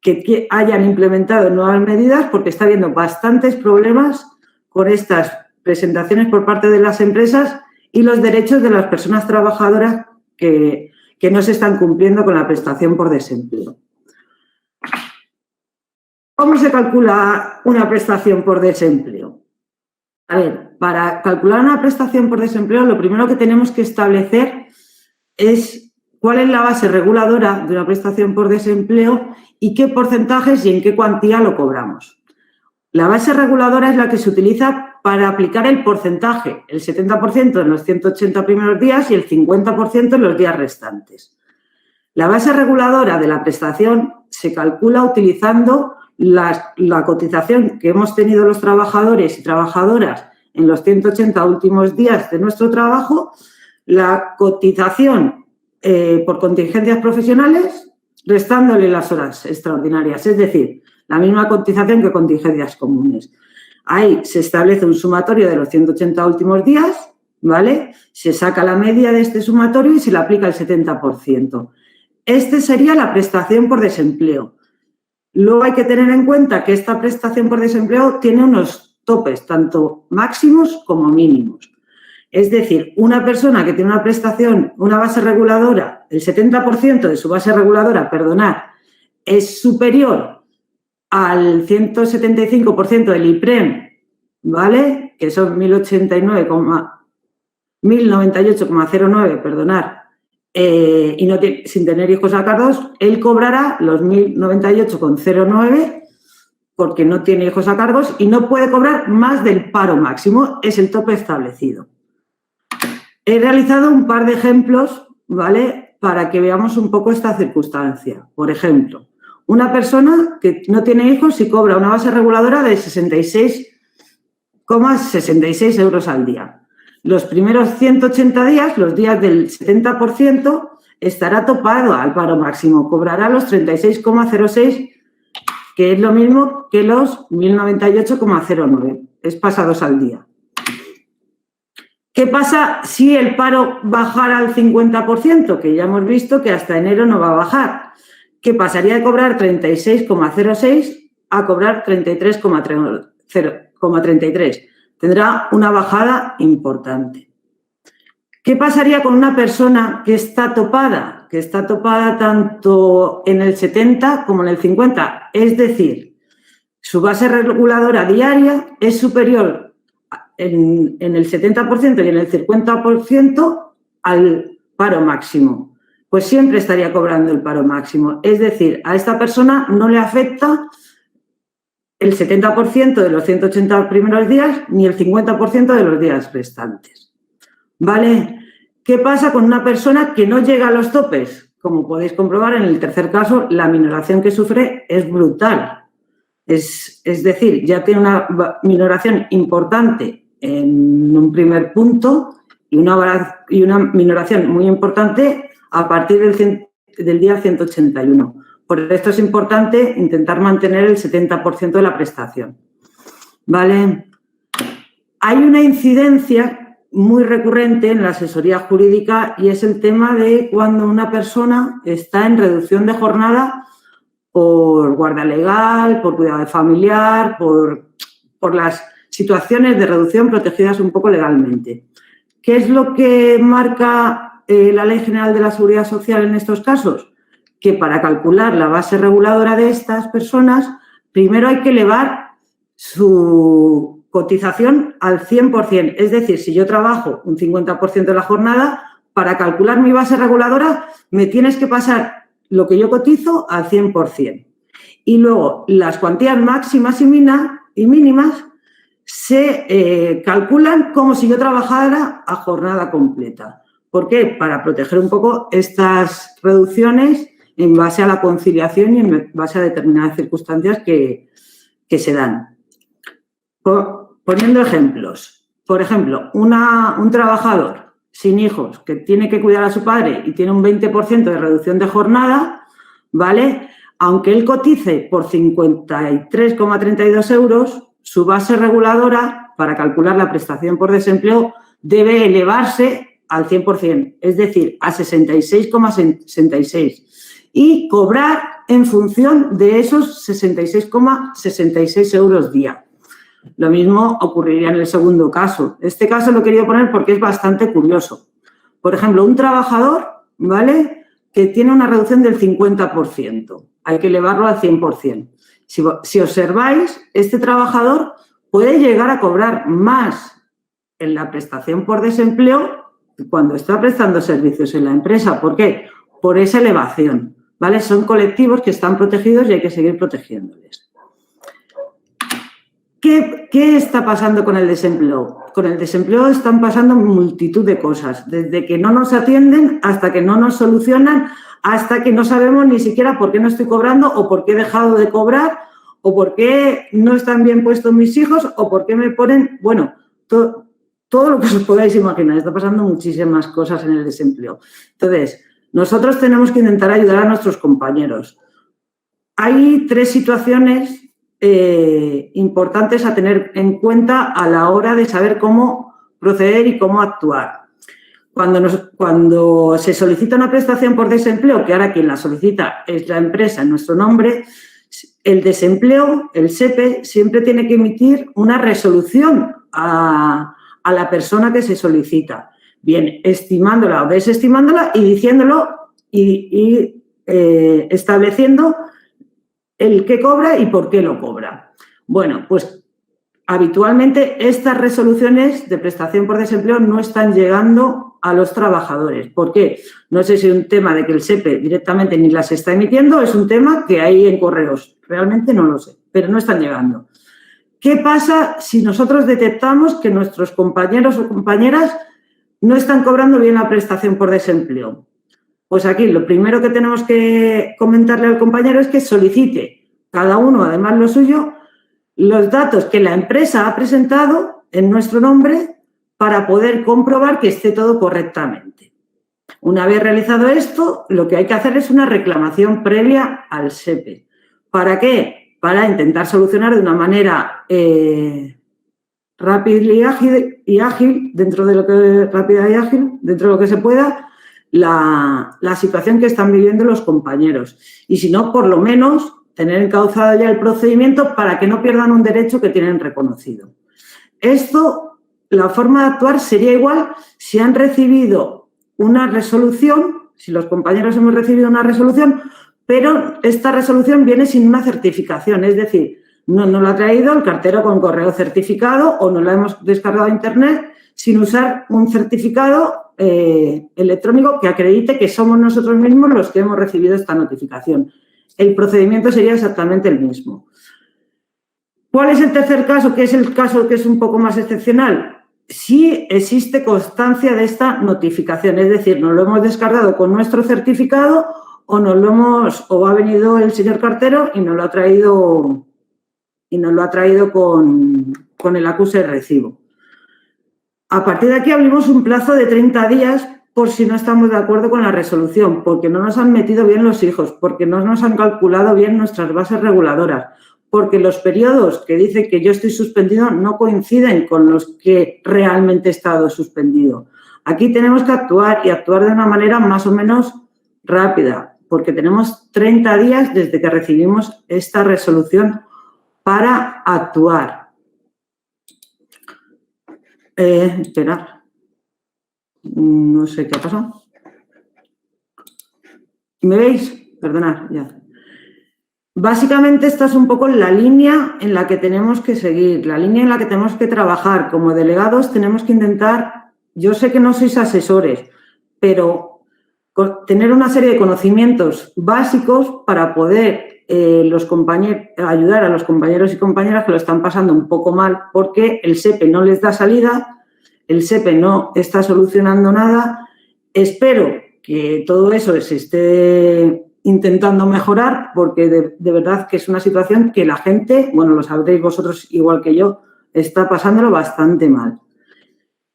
que hayan implementado nuevas medidas, porque está habiendo bastantes problemas con estas presentaciones por parte de las empresas y los derechos de las personas trabajadoras que no se están cumpliendo con la prestación por desempleo. ¿Cómo se calcula una prestación por desempleo? A ver, para calcular una prestación por desempleo, lo primero que tenemos que establecer es cuál es la base reguladora de una prestación por desempleo y qué porcentajes y en qué cuantía lo cobramos. La base reguladora es la que se utiliza para aplicar el porcentaje, el 70% en los 180 primeros días y el 50% en los días restantes. La base reguladora de la prestación se calcula utilizando la cotización que hemos tenido los trabajadores y trabajadoras en los 180 últimos días de nuestro trabajo, la cotización por contingencias profesionales, restándole las horas extraordinarias, es decir, la misma cotización que contingencias comunes. Ahí se establece un sumatorio de los 180 últimos días, ¿vale? Se saca la media de este sumatorio y se le aplica el 70%. Este sería la prestación por desempleo. Luego hay que tener en cuenta que esta prestación por desempleo tiene unos topes, tanto máximos como mínimos. Es decir, una persona que tiene una prestación, una base reguladora, el 70% de su base reguladora, es superior al 175% del IPREM, ¿vale? Que son 1098,09, y no sin tener hijos a cargo, él cobrará los 1098,09 porque no tiene hijos a cargo y no puede cobrar más del paro máximo, es el tope establecido. He realizado un par de ejemplos, ¿vale?, para que veamos un poco esta circunstancia. Por ejemplo, una persona que no tiene hijos y cobra una base reguladora de 66,66 euros al día. Los primeros 180 días, los días del 70%, estará topado al paro máximo. Cobrará los 36,06, que es lo mismo que los 1.098,09. Es pasados al día. ¿Qué pasa si el paro bajara al 50%? Que ya hemos visto que hasta enero no va a bajar. ¿Qué pasaría de cobrar 36,06 a cobrar 33,33? Tendrá una bajada importante. ¿Qué pasaría con una persona que está topada? Que está topada tanto en el 70 como en el 50. Es decir, su base reguladora diaria es superior en el 70% y en el 50% al paro máximo. Pues siempre estaría cobrando el paro máximo. Es decir, a esta persona no le afecta el 70% de los 180 primeros días ni el 50% de los días restantes. ¿Vale? ¿Qué pasa con una persona que no llega a los topes? Como podéis comprobar, en el tercer caso, la minoración que sufre es brutal. Es decir, ya tiene una minoración importante en un primer punto y una minoración muy importante a partir del día 181. Por esto es importante intentar mantener el 70% de la prestación. ¿Vale? Hay una incidencia muy recurrente en la asesoría jurídica y es el tema de cuando una persona está en reducción de jornada por guardia legal, por cuidado familiar, por las situaciones de reducción protegidas un poco legalmente. ¿Qué es lo que marca la Ley General de la Seguridad Social en estos casos? Que para calcular la base reguladora de estas personas, primero hay que elevar su cotización al 100%. Es decir, si yo trabajo un 50% de la jornada, para calcular mi base reguladora me tienes que pasar lo que yo cotizo al 100%. Y luego las cuantías máximas y mínimas se calculan como si yo trabajara a jornada completa. ¿Por qué? Para proteger un poco estas reducciones en base a la conciliación y en base a determinadas circunstancias que se dan. Poniendo ejemplos. Por ejemplo, un trabajador sin hijos que tiene que cuidar a su padre y tiene un 20% de reducción de jornada, ¿vale? Aunque él cotice por 53,32 euros, su base reguladora para calcular la prestación por desempleo debe elevarse al 100%, es decir, a 66,66 y cobrar en función de esos 66,66 euros día. Lo mismo ocurriría en el segundo caso. Este caso lo he querido poner porque es bastante curioso. Por ejemplo, un trabajador, ¿vale?, que tiene una reducción del 50%. Hay que elevarlo al 100%. Si observáis, este trabajador puede llegar a cobrar más en la prestación por desempleo cuando está prestando servicios en la empresa. ¿Por qué? Por esa elevación, ¿vale? Son colectivos que están protegidos y hay que seguir protegiéndoles. ¿Qué está pasando con el desempleo? Con el desempleo están pasando multitud de cosas, desde que no nos atienden hasta que no nos solucionan, hasta que no sabemos ni siquiera por qué no estoy cobrando o por qué he dejado de cobrar o por qué no están bien puestos mis hijos o por qué me ponen, bueno, todo lo que os podáis imaginar. Está pasando muchísimas cosas en el desempleo. Entonces, nosotros tenemos que intentar ayudar a nuestros compañeros. Hay tres situaciones importantes a tener en cuenta a la hora de saber cómo proceder y cómo actuar. Cuando se solicita una prestación por desempleo, que ahora quien la solicita es la empresa en nuestro nombre, el desempleo, el SEPE, siempre tiene que emitir una resolución a la persona que se solicita, bien estimándola o desestimándola y diciéndolo y estableciendo el qué cobra y por qué lo cobra. Bueno, pues habitualmente estas resoluciones de prestación por desempleo no están llegando a los trabajadores. ¿Por qué? No sé si es un tema de que el SEPE directamente ni las está emitiendo o es un tema que hay en correos. Realmente no lo sé. pero no están llegando. ¿Qué pasa si nosotros detectamos que nuestros compañeros o compañeras no están cobrando bien la prestación por desempleo? Pues aquí lo primero que tenemos que comentarle al compañero es que solicite, cada uno además lo suyo, los datos que la empresa ha presentado en nuestro nombre para poder comprobar que esté todo correctamente. Una vez realizado esto, lo que hay que hacer es una reclamación previa al SEPE. ¿Para qué? Para intentar solucionar de una manera rápida y ágil, dentro de lo que se pueda, la situación que están viviendo los compañeros. Y si no, por lo menos, tener encauzado ya el procedimiento para que no pierdan un derecho que tienen reconocido. Esto, la forma de actuar sería igual si han recibido una resolución, si los compañeros hemos recibido una resolución, pero esta resolución viene sin una certificación, es decir, no nos lo ha traído el cartero con correo certificado o no lo hemos descargado a internet sin usar un certificado electrónico que acredite que somos nosotros mismos los que hemos recibido esta notificación. El procedimiento sería exactamente el mismo. ¿Cuál es el tercer caso? Que es el caso que es un poco más excepcional. Si existe constancia de esta notificación, es decir, nos lo hemos descargado con nuestro certificado o ha venido el señor cartero y nos lo ha traído con el acuse de recibo. A partir de aquí abrimos un plazo de 30 días por si no estamos de acuerdo con la resolución, porque no nos han metido bien los hijos, porque no nos han calculado bien nuestras bases reguladoras, porque los periodos que dice que yo estoy suspendido no coinciden con los que realmente he estado suspendido. Aquí tenemos que actuar y actuar de una manera más o menos rápida, porque tenemos 30 días desde que recibimos esta resolución para actuar. Esperad. No sé qué ha pasado. ¿Me veis? Perdonad, ya. Básicamente esta es un poco la línea en la que tenemos que seguir, la línea en la que tenemos que trabajar. Como delegados tenemos que intentar, yo sé que no sois asesores, pero tener una serie de conocimientos básicos para poder ayudar a los compañeros y compañeras que lo están pasando un poco mal porque el SEPE no les da salida, el SEPE no está solucionando nada. Espero que todo eso se esté intentando mejorar porque de verdad que es una situación que la gente, bueno, lo sabréis vosotros igual que yo, está pasándolo bastante mal.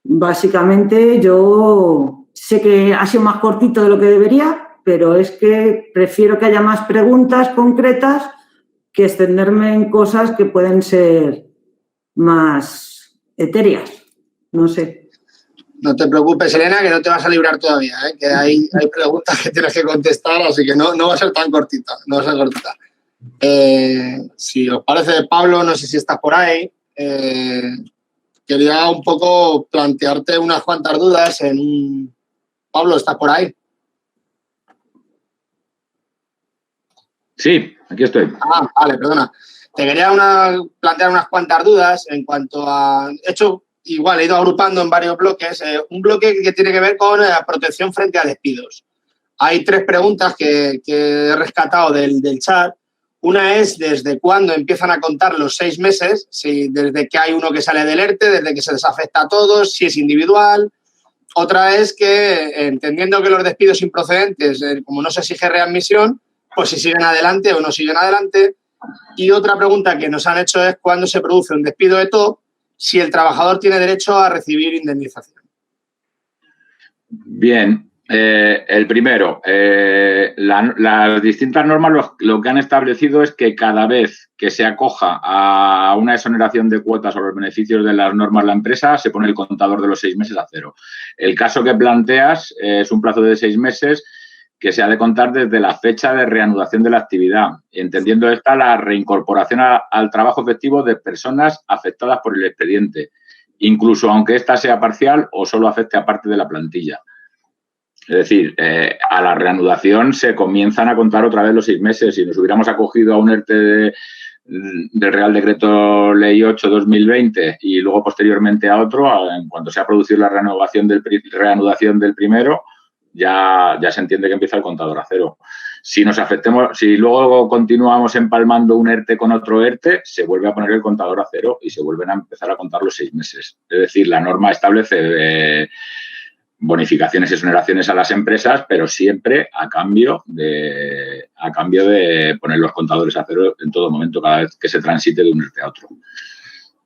Básicamente yo sé que ha sido más cortito de lo que debería, pero es que prefiero que haya más preguntas concretas que extenderme en cosas que pueden ser más etéreas. No sé. No te preocupes, Elena, que no te vas a librar todavía, ¿eh? Que hay preguntas que tienes que contestar, así que no va a ser tan cortita. No va a ser cortita. Si os parece, Pablo, no sé si estás por ahí. Quería un poco plantearte unas cuantas dudas. Pablo, ¿estás por ahí? Sí, aquí estoy. Ah, vale, perdona. Te quería plantear unas cuantas dudas en cuanto a... Igual, he ido agrupando en varios bloques. Un bloque que tiene que ver con la protección frente a despidos. Hay 3 preguntas que he rescatado del chat. Una es desde cuándo empiezan a contar los 6 meses, si desde que hay uno que sale del ERTE, desde que se les afecta a todos, si es individual. Otra es que, entendiendo que los despidos improcedentes, como no se exige readmisión, pues si siguen adelante o no siguen adelante. Y otra pregunta que nos han hecho es cuándo se produce un despido de top, si el trabajador tiene derecho a recibir indemnización. Bien, el primero, las distintas normas lo que han establecido es que cada vez que se acoja a una exoneración de cuotas o los beneficios de las normas la empresa, se pone el contador de los 6 meses a 0. El caso que planteas es un plazo de 6 meses que se ha de contar desde la fecha de reanudación de la actividad, entendiendo esta la reincorporación al trabajo efectivo de personas afectadas por el expediente, incluso aunque ésta sea parcial o solo afecte a parte de la plantilla. Es decir, a la reanudación se comienzan a contar otra vez los 6 meses. Si nos hubiéramos acogido a un ERTE del Real Decreto Ley 8/2020 y luego posteriormente a otro, en cuanto se ha producido la reanudación del primero, ya se entiende que empieza el contador a cero. Si luego continuamos empalmando un ERTE con otro ERTE, se vuelve a poner el contador a cero y se vuelven a empezar a contar los 6 meses. Es decir, la norma establece bonificaciones y exoneraciones a las empresas, pero siempre a cambio de poner los contadores a cero en todo momento, cada vez que se transite de un ERTE a otro.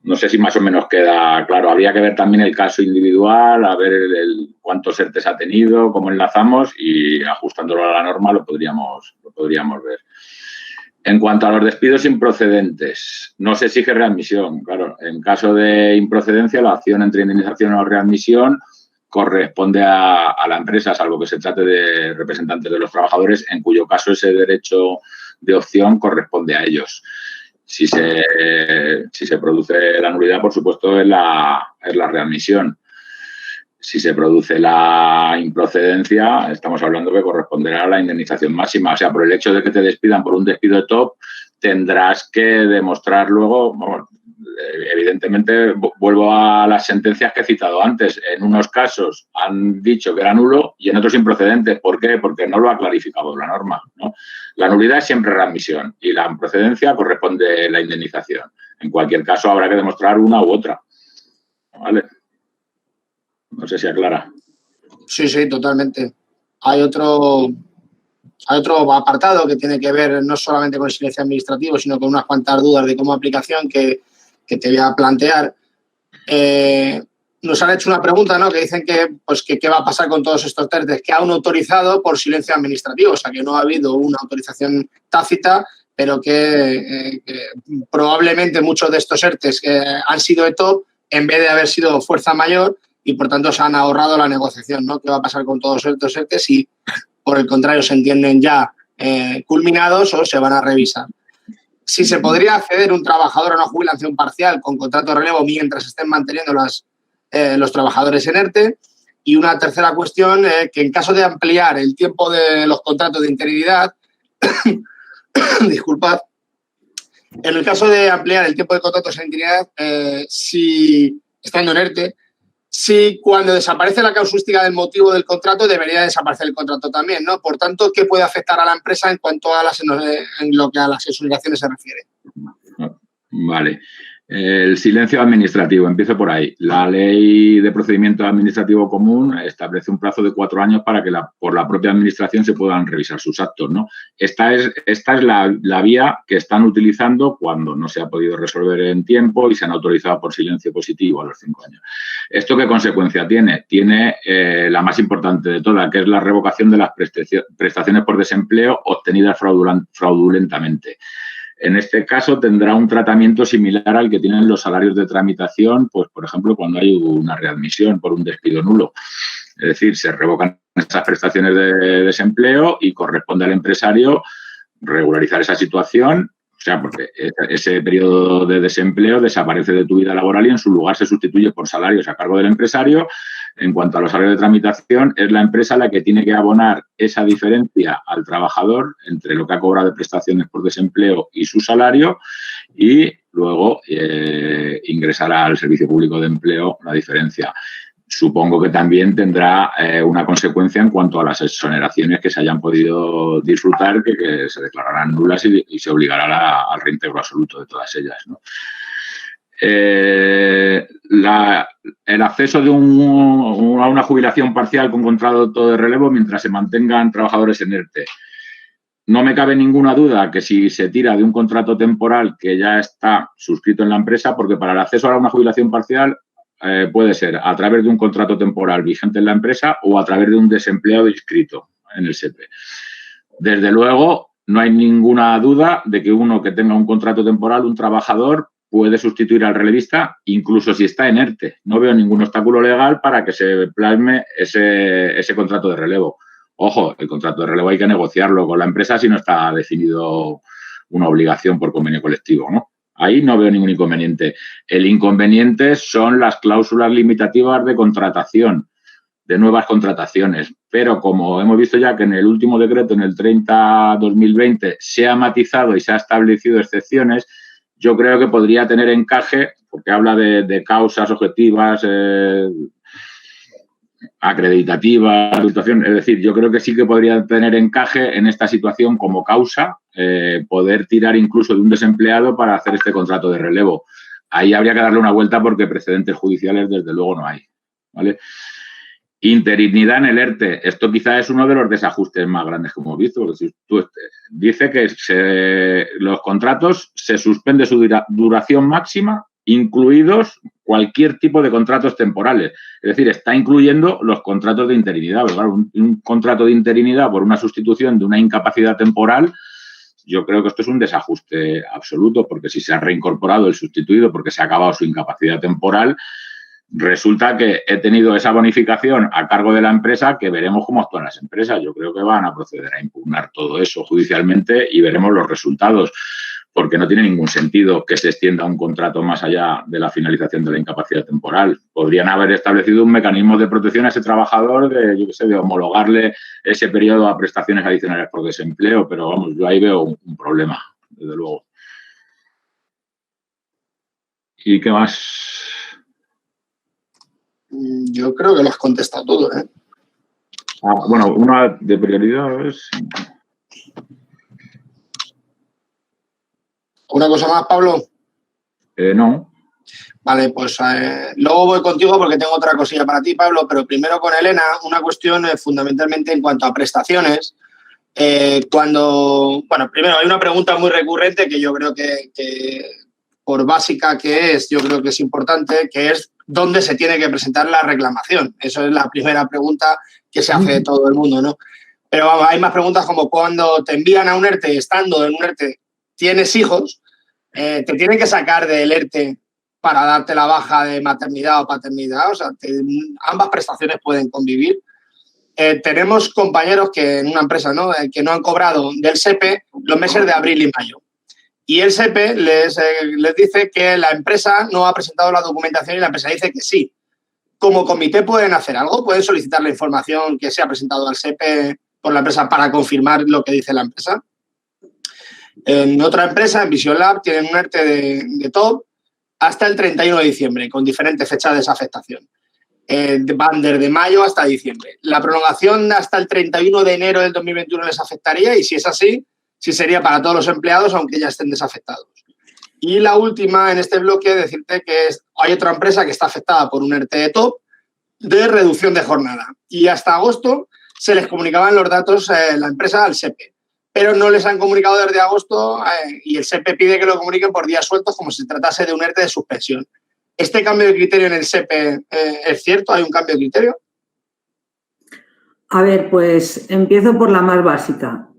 No sé si más o menos queda claro. Habría que ver también el caso individual, a ver cuántos ERTEs ha tenido, cómo enlazamos y ajustándolo a la norma lo podríamos ver. En cuanto a los despidos improcedentes, no se exige readmisión. Claro, en caso de improcedencia, la opción entre indemnización o readmisión corresponde a la empresa, salvo que se trate de representantes de los trabajadores, en cuyo caso ese derecho de opción corresponde a ellos. Si se produce la nulidad, por supuesto, es la readmisión. Si se produce la improcedencia, estamos hablando que corresponderá a la indemnización máxima. O sea, por el hecho de que te despidan por un despido de top, tendrás que demostrar luego, evidentemente, vuelvo a las sentencias que he citado antes. En unos casos han dicho que era nulo y en otros improcedente. ¿Por qué? Porque no lo ha clarificado la norma, ¿no? La nulidad es siempre readmisión y la improcedencia corresponde la indemnización. En cualquier caso, habrá que demostrar una u otra. ¿Vale? No sé si aclara. Sí, totalmente. Hay otro apartado que tiene que ver no solamente con el silencio administrativo, sino con unas cuantas dudas de cómo aplicación que te voy a plantear. Nos han hecho una pregunta, ¿no? Que dicen que qué va a pasar con todos estos ERTEs que han autorizado por silencio administrativo, o sea, que no ha habido una autorización tácita, pero que probablemente muchos de estos ERTEs han sido ETOP en vez de haber sido fuerza mayor y, por tanto, se han ahorrado la negociación, ¿no? ¿Qué va a pasar con todos estos ERTEs si, por el contrario, se entienden ya culminados o se van a revisar? Si se podría acceder un trabajador a una jubilación parcial con contrato de relevo mientras estén manteniendo los trabajadores en ERTE. Y una tercera cuestión, que en caso de ampliar el tiempo de los contratos de interinidad, disculpad, en el caso de ampliar el tiempo de contratos de interinidad, si estando en ERTE, si cuando desaparece la causística del motivo del contrato debería desaparecer el contrato también, ¿no? Por tanto, ¿qué puede afectar a la empresa en cuanto a en lo que a las exoneraciones se refiere? Vale. El silencio administrativo, empiezo por ahí. La Ley de Procedimiento Administrativo Común establece un plazo de 4 años para que por la propia Administración se puedan revisar sus actos, ¿no? Esta es la vía que están utilizando cuando no se ha podido resolver en tiempo y se han autorizado por silencio positivo a los 5 años. ¿Esto qué consecuencia tiene? Tiene la más importante de todas, que es la revocación de las prestaciones por desempleo obtenidas fraudulentamente. En este caso tendrá un tratamiento similar al que tienen los salarios de tramitación, pues por ejemplo, cuando hay una readmisión por un despido nulo. Es decir, se revocan estas prestaciones de desempleo y corresponde al empresario regularizar esa situación, o sea, porque ese periodo de desempleo desaparece de tu vida laboral y en su lugar se sustituye por salarios a cargo del empresario. En cuanto a los salarios de tramitación, es la empresa la que tiene que abonar esa diferencia al trabajador entre lo que ha cobrado de prestaciones por desempleo y su salario y luego ingresará al Servicio Público de Empleo la diferencia. Supongo que también tendrá una consecuencia en cuanto a las exoneraciones que se hayan podido disfrutar, que se declararán nulas y se obligará al reintegro absoluto de todas ellas, ¿no? El acceso a una jubilación parcial con contrato de relevo mientras se mantengan trabajadores en ERTE. No me cabe ninguna duda que si se tira de un contrato temporal que ya está suscrito en la empresa, porque para el acceso a una jubilación parcial puede ser a través de un contrato temporal vigente en la empresa o a través de un desempleado inscrito en el SEPE. Desde luego, no hay ninguna duda de que uno que tenga un contrato temporal, un trabajador, puede sustituir al relevista, incluso si está en ERTE. No veo ningún obstáculo legal para que se plasme ese contrato de relevo. Ojo, el contrato de relevo hay que negociarlo con la empresa si no está definido una obligación por convenio colectivo, ¿no? Ahí no veo ningún inconveniente. El inconveniente son las cláusulas limitativas de contratación, de nuevas contrataciones. Pero como hemos visto ya que en el último decreto, en el 30/2020, se ha matizado y se ha establecido excepciones, yo creo que podría tener encaje, porque habla de causas objetivas acreditativa, situación. Es decir, yo creo que sí que podría tener encaje en esta situación como causa poder tirar incluso de un desempleado para hacer este contrato de relevo. Ahí habría que darle una vuelta porque precedentes judiciales desde luego no hay, ¿vale? Interinidad en el ERTE. Esto quizás es uno de los desajustes más grandes que hemos visto. Porque si tú dice que los contratos se suspende su duración máxima, incluidos cualquier tipo de contratos temporales. Es decir, está incluyendo los contratos de interinidad. Pero claro, un contrato de interinidad por una sustitución de una incapacidad temporal, yo creo que esto es un desajuste absoluto, porque si se ha reincorporado el sustituido porque se ha acabado su incapacidad temporal, resulta que he tenido esa bonificación a cargo de la empresa, que veremos cómo actúan las empresas. Yo creo que van a proceder a impugnar todo eso judicialmente y veremos los resultados, porque no tiene ningún sentido que se extienda un contrato más allá de la finalización de la incapacidad temporal. Podrían haber establecido un mecanismo de protección a ese trabajador, de homologarle ese periodo a prestaciones adicionales por desempleo, pero vamos, yo ahí veo un problema, desde luego. ¿Y qué más? Yo creo que lo has contestado todo, ¿eh? Bueno, una de prioridad es... ¿Una cosa más, Pablo? No. Vale, pues luego voy contigo porque tengo otra cosilla para ti, Pablo, pero primero con Elena, una cuestión fundamentalmente en cuanto a prestaciones. Primero hay una pregunta muy recurrente que yo creo que por básica que es, yo creo que es importante, que es ¿dónde se tiene que presentar la reclamación? Eso es la primera pregunta que se hace de todo el mundo, ¿no? Pero vamos, hay más preguntas como cuando te envían a un ERTE, estando en un ERTE, tienes hijos, te tienen que sacar del ERTE para darte la baja de maternidad o paternidad, o sea, ambas prestaciones pueden convivir. Tenemos compañeros que en una empresa, ¿no?, que no han cobrado del SEPE los meses de abril y mayo. Y el SEPE les dice que la empresa no ha presentado la documentación y la empresa dice que sí. ¿Como comité pueden hacer algo? ¿Pueden solicitar la información que se ha presentado al SEPE por la empresa para confirmar lo que dice la empresa? En otra empresa, en Vision Lab, tienen un ERTE de top hasta el 31 de diciembre, con diferentes fechas de desafectación. Van desde mayo hasta diciembre. La prolongación hasta el 31 de enero del 2021 les afectaría y si es así, sí sería para todos los empleados, aunque ya estén desafectados. Y la última en este bloque, decirte que hay otra empresa que está afectada por un ERTE de top de reducción de jornada. Y hasta agosto se les comunicaban los datos la empresa al SEPE, pero no les han comunicado desde agosto y el SEPE pide que lo comuniquen por días sueltos como si se tratase de un ERTE de suspensión. ¿Este cambio de criterio en el SEPE es cierto? ¿Hay un cambio de criterio? A ver, pues empiezo por la más básica.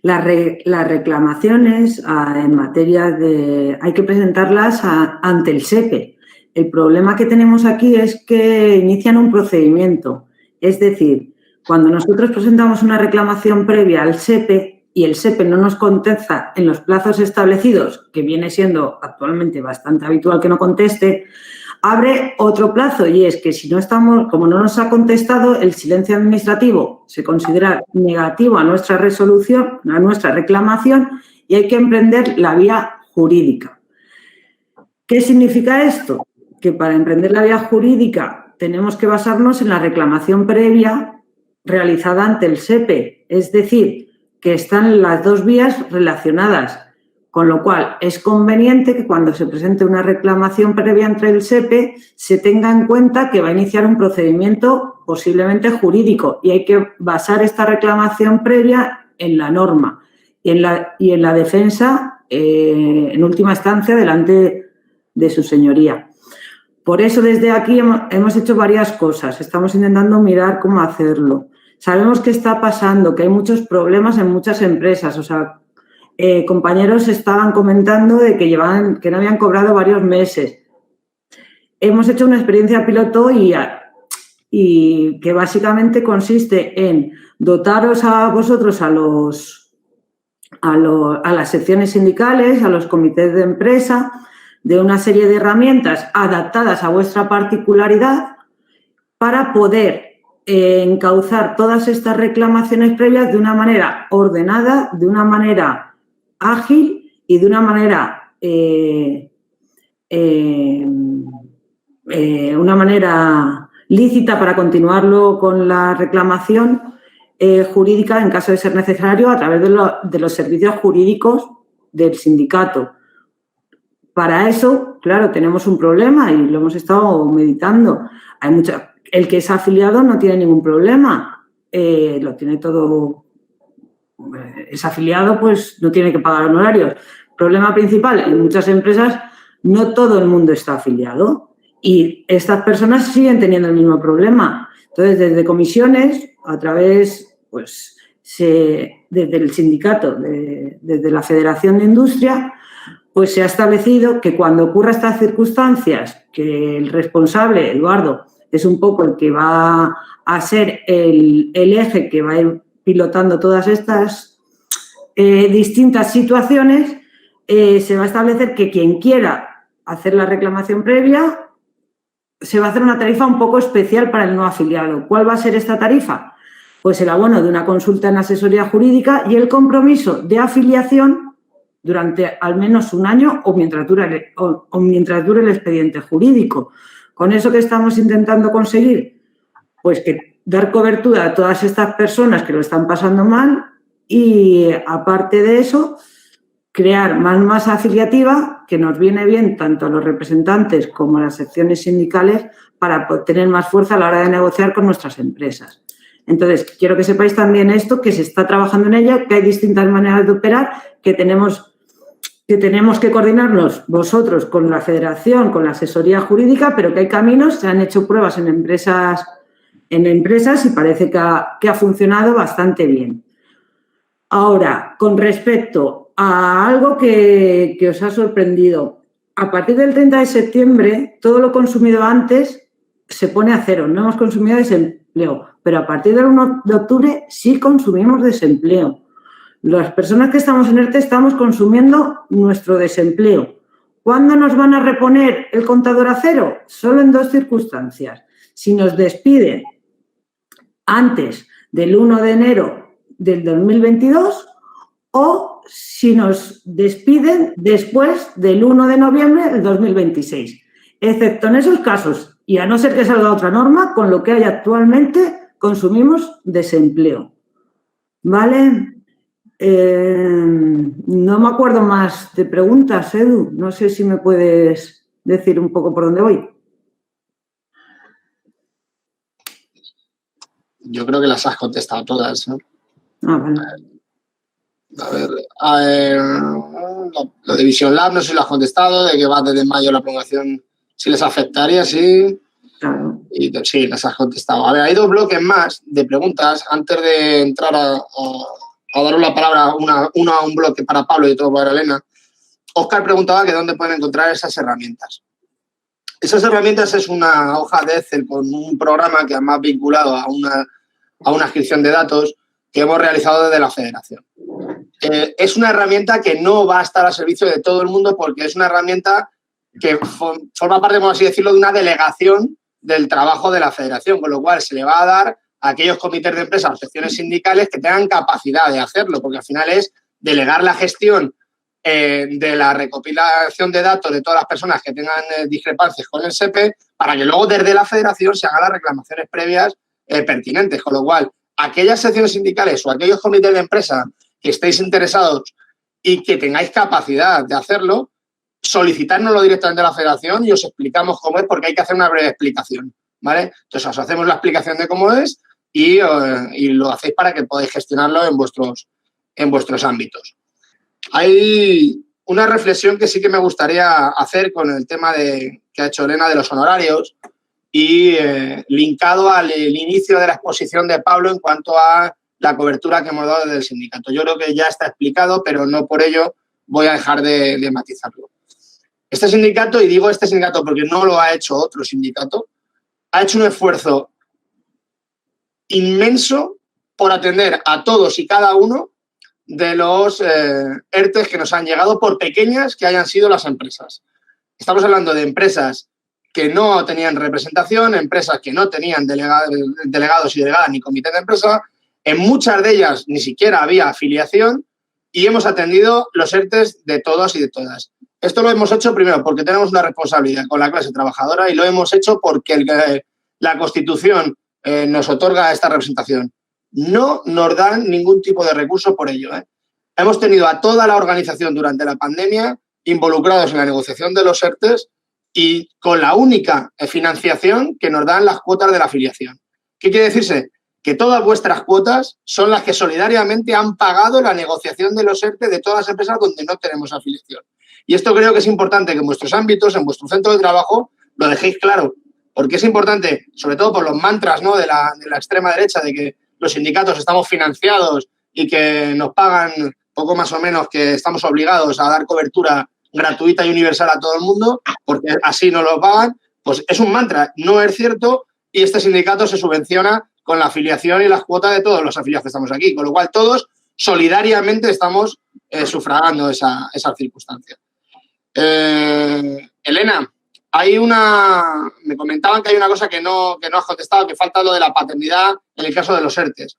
Las reclamaciones en materia de... hay que presentarlas ante el SEPE. El problema que tenemos aquí es que inician un procedimiento. Es decir, cuando nosotros presentamos una reclamación previa al SEPE y el SEPE no nos contesta en los plazos establecidos, que viene siendo actualmente bastante habitual que no conteste, abre otro plazo y es que si no estamos, como no nos ha contestado, el silencio administrativo se considera negativo a nuestra resolución, a nuestra reclamación y hay que emprender la vía jurídica. ¿Qué significa esto? Que para emprender la vía jurídica tenemos que basarnos en la reclamación previa realizada ante el SEPE, es decir, que están las dos vías relacionadas. Con lo cual, es conveniente que cuando se presente una reclamación previa ante el SEPE se tenga en cuenta que va a iniciar un procedimiento posiblemente jurídico y hay que basar esta reclamación previa en la norma y en la defensa, en última instancia, delante de su señoría. Por eso, desde aquí hemos hecho varias cosas. Estamos intentando mirar cómo hacerlo. Sabemos qué está pasando, que hay muchos problemas en muchas empresas, o sea, compañeros estaban comentando de que no habían cobrado varios meses. Hemos hecho una experiencia piloto y que básicamente consiste en dotaros a vosotros, a las secciones sindicales, a los comités de empresa, de una serie de herramientas adaptadas a vuestra particularidad para poder encauzar todas estas reclamaciones previas de una manera ordenada, de una manera ágil y de una manera lícita para continuarlo con la reclamación jurídica en caso de ser necesario a través de los servicios jurídicos del sindicato. Para eso, claro, tenemos un problema y lo hemos estado meditando. El que es afiliado no tiene ningún problema, lo tiene todo. Es afiliado, pues no tiene que pagar honorarios. Problema principal, en muchas empresas no todo el mundo está afiliado y estas personas siguen teniendo el mismo problema. Entonces, desde comisiones, a través, pues, desde el sindicato, desde la Federación de Industria, pues se ha establecido que cuando ocurra estas circunstancias, que el responsable, Eduardo, es un poco el que va a ser el eje que va a ir pilotando todas estas distintas situaciones, se va a establecer que quien quiera hacer la reclamación previa, se va a hacer una tarifa un poco especial para el no afiliado. ¿Cuál va a ser esta tarifa? Pues el abono de una consulta en asesoría jurídica y el compromiso de afiliación durante al menos un año o mientras dure el expediente jurídico. Con eso que estamos intentando conseguir, pues que dar cobertura a todas estas personas que lo están pasando mal y, aparte de eso, crear más masa afiliativa que nos viene bien tanto a los representantes como a las secciones sindicales para tener más fuerza a la hora de negociar con nuestras empresas. Entonces, quiero que sepáis también esto, que se está trabajando en ella, que hay distintas maneras de operar, que tenemos que coordinarnos vosotros con la federación, con la asesoría jurídica, pero que hay caminos, se han hecho pruebas en empresas y parece que ha funcionado bastante bien. Ahora, con respecto a algo que os ha sorprendido, a partir del 30 de septiembre, todo lo consumido antes se pone a cero, no hemos consumido desempleo, pero a partir del 1 de octubre sí consumimos desempleo. Las personas que estamos en ERTE estamos consumiendo nuestro desempleo. ¿Cuándo nos van a reponer el contador a cero? Solo en dos circunstancias. Si nos despiden antes del 1 de enero del 2022 o si nos despiden después del 1 de noviembre del 2026. Excepto en esos casos, y a no ser que salga otra norma, con lo que hay actualmente consumimos desempleo. ¿Vale? No me acuerdo más de preguntas, Edu. No sé si me puedes decir un poco por dónde voy. Yo creo que las has contestado todas, ¿no? Vale. A ver, lo de Vision Lab, no sé si lo has contestado, de que va desde mayo la prolongación, si les afectaría, sí. Claro. Y sí, las has contestado. A ver, hay dos bloques más de preguntas. Antes de entrar a daros la palabra, una a un bloque para Pablo y otro para Elena, Óscar preguntaba que dónde pueden encontrar esas herramientas. Esas herramientas es una hoja de Excel con un programa que además vinculado a una inscripción de datos que hemos realizado desde la Federación. Es una herramienta que no va a estar al servicio de todo el mundo porque es una herramienta que forma parte, por así decirlo, de una delegación del trabajo de la Federación, con lo cual se le va a dar a aquellos comités de empresas o secciones sindicales que tengan capacidad de hacerlo, porque al final es delegar la gestión de la recopilación de datos de todas las personas que tengan discrepancias con el SEPE para que luego desde la Federación se hagan las reclamaciones previas pertinentes, con lo cual aquellas secciones sindicales o aquellos comités de empresa que estéis interesados y que tengáis capacidad de hacerlo, solicitárnoslo directamente a la Federación y os explicamos cómo es, porque hay que hacer una breve explicación, ¿vale? Entonces os hacemos la explicación de cómo es y lo hacéis para que podáis gestionarlo en vuestros ámbitos. Hay una reflexión que sí que me gustaría hacer con el tema que ha hecho Elena de los honorarios y linkado al inicio de la exposición de Pablo en cuanto a la cobertura que hemos dado desde el sindicato. Yo creo que ya está explicado, pero no por ello voy a dejar de matizarlo. Este sindicato, y digo este sindicato porque no lo ha hecho otro sindicato, ha hecho un esfuerzo inmenso por atender a todos y cada uno de los ERTEs que nos han llegado, por pequeñas que hayan sido las empresas. Estamos hablando de empresas que no tenían representación, empresas que no tenían delegados y delegadas ni comité de empresa. En muchas de ellas ni siquiera había afiliación y hemos atendido los ERTEs de todos y de todas. Esto lo hemos hecho primero porque tenemos una responsabilidad con la clase trabajadora y lo hemos hecho porque la Constitución nos otorga esta representación. No nos dan ningún tipo de recurso por ello. Hemos tenido a toda la organización durante la pandemia involucrados en la negociación de los ERTEs y con la única financiación que nos dan las cuotas de la afiliación. ¿Qué quiere decirse? Que todas vuestras cuotas son las que solidariamente han pagado la negociación de los ERTE de todas las empresas donde no tenemos afiliación. Y esto creo que es importante que en vuestros ámbitos, en vuestro centro de trabajo, lo dejéis claro. Porque es importante, sobre todo por los mantras, ¿no?, de la extrema derecha, de que los sindicatos estamos financiados y que nos pagan poco más o menos, que estamos obligados a dar cobertura gratuita y universal a todo el mundo, porque así no lo pagan. Pues es un mantra, no es cierto, y este sindicato se subvenciona con la afiliación y las cuotas de todos los afiliados que estamos aquí, con lo cual todos solidariamente estamos sufragando esa circunstancia. Elena, me comentaban que hay una cosa que no has contestado, que falta lo de la paternidad en el caso de los ERTEs.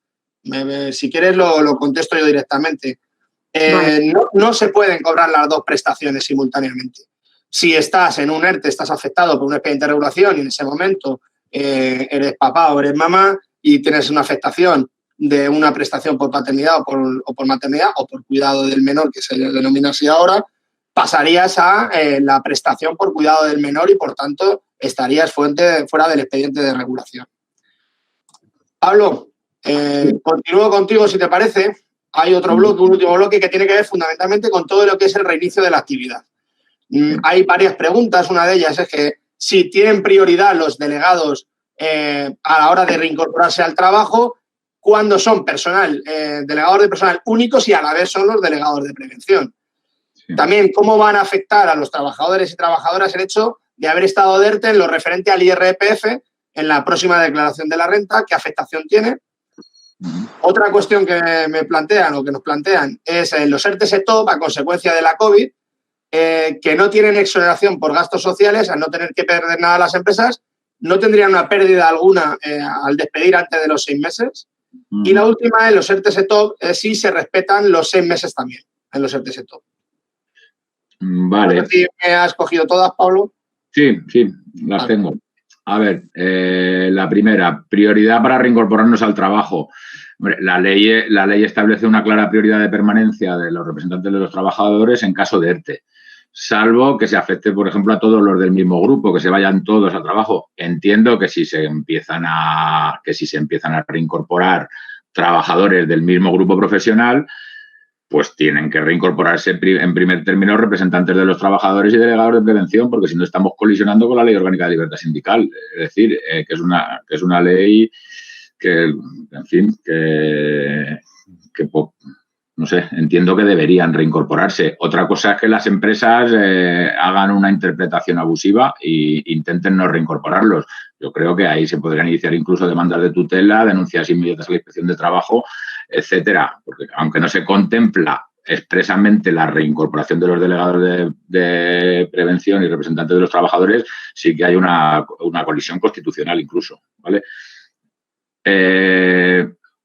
Si quieres lo contesto yo directamente. Vale. No se pueden cobrar las dos prestaciones simultáneamente. Si estás en un ERTE, estás afectado por un expediente de regulación y en ese momento eres papá o eres mamá y tienes una afectación de una prestación por paternidad o por maternidad o por cuidado del menor, que se denomina así ahora, pasarías a la prestación por cuidado del menor y, por tanto, estarías fuera del expediente de regulación. Pablo, continúo contigo, si te parece. Hay otro bloque, un último bloque que tiene que ver fundamentalmente con todo lo que es el reinicio de la actividad. Hay varias preguntas. Una de ellas es que si tienen prioridad los delegados a la hora de reincorporarse al trabajo, cuando son delegados de personal únicos y a la vez son los delegados de prevención. Sí. También, ¿cómo van a afectar a los trabajadores y trabajadoras el hecho de haber estado de ERTE en lo referente al IRPF en la próxima declaración de la renta? ¿Qué afectación tiene? Otra cuestión que me plantean o que nos plantean es los ERTE-SETOP a consecuencia de la COVID, que no tienen exoneración por gastos sociales, al no tener que perder nada a las empresas, no tendrían una pérdida alguna al despedir antes de los 6 meses. Y la última es los ERTE-SETOP, sí se respetan los 6 meses también en los ERTE-SETOP. Vale. No sé si me has cogido todas, Pablo. Sí, las tengo. A ver, la primera, prioridad para reincorporarnos al trabajo. Hombre, la ley establece una clara prioridad de permanencia de los representantes de los trabajadores en caso de ERTE, salvo que se afecte, por ejemplo, a todos los del mismo grupo, que se vayan todos al trabajo. Entiendo que si se empiezan a reincorporar trabajadores del mismo grupo profesional, pues tienen que reincorporarse en primer término representantes de los trabajadores y delegados de prevención, porque si no estamos colisionando con la Ley Orgánica de Libertad Sindical. Es decir, que es una ley que, en fin, que no sé, entiendo que deberían reincorporarse. Otra cosa es que las empresas hagan una interpretación abusiva e intenten no reincorporarlos. Yo creo que ahí se podrían iniciar incluso demandas de tutela, denuncias inmediatas a la Inspección de Trabajo, etcétera. Porque aunque no se contempla expresamente la reincorporación de los delegados de prevención y representantes de los trabajadores, sí que hay una colisión constitucional incluso, ¿vale?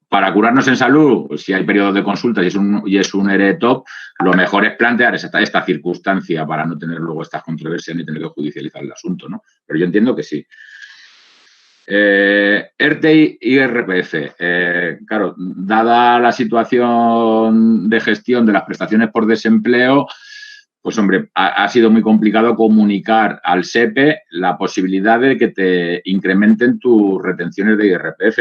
Para curarnos en salud, pues si hay periodos de consulta y es un ERE-TOP, lo mejor es plantear esta circunstancia para no tener luego estas controversias ni tener que judicializar el asunto, ¿no? Pero yo entiendo que sí. ERTE y IRPF. Claro, dada la situación de gestión de las prestaciones por desempleo, pues hombre, ha sido muy complicado comunicar al SEPE la posibilidad de que te incrementen tus retenciones de IRPF.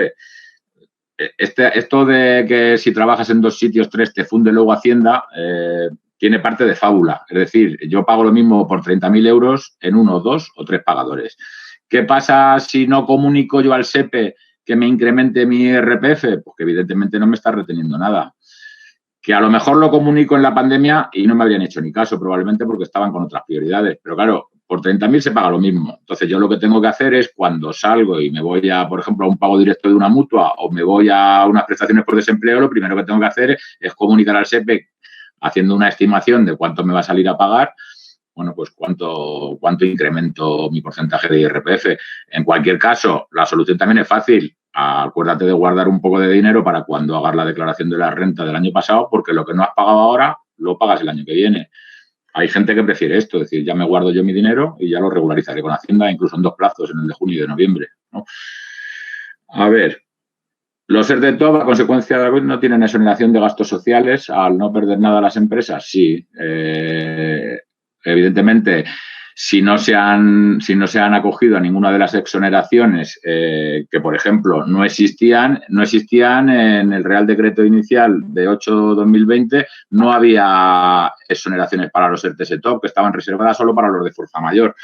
Esto de que si trabajas en 2 sitios, 3, te funde luego Hacienda, tiene parte de fábula. Es decir, yo pago lo mismo por 30.000 euros en 1, 2 o 3 pagadores. ¿Qué pasa si no comunico yo al SEPE que me incremente mi IRPF? Pues que evidentemente no me está reteniendo nada. Que a lo mejor lo comunico en la pandemia y no me habrían hecho ni caso, probablemente porque estaban con otras prioridades. Pero claro, por 30.000 se paga lo mismo. Entonces, yo lo que tengo que hacer es cuando salgo y me voy a, por ejemplo, a un pago directo de una mutua o me voy a unas prestaciones por desempleo, lo primero que tengo que hacer es comunicar al SEPE haciendo una estimación de cuánto me va a salir a pagar. Bueno, pues cuánto incremento mi porcentaje de IRPF. En cualquier caso, la solución también es fácil. Acuérdate de guardar un poco de dinero para cuando hagas la declaración de la renta del año pasado, porque lo que no has pagado ahora lo pagas el año que viene. hay gente que prefiere esto, es decir, ya me guardo yo mi dinero y ya lo regularizaré con Hacienda, incluso en 2 plazos, en el de junio y de noviembre, ¿no? A ver, los ERTE top, a consecuencia de no tienen exoneración de gastos sociales al no perder nada las empresas. Sí, evidentemente, si no se han acogido a ninguna de las exoneraciones que, por ejemplo, no existían en el Real Decreto inicial de 8/2020, no había exoneraciones para los ERTE top, que estaban reservadas solo para los de fuerza mayor.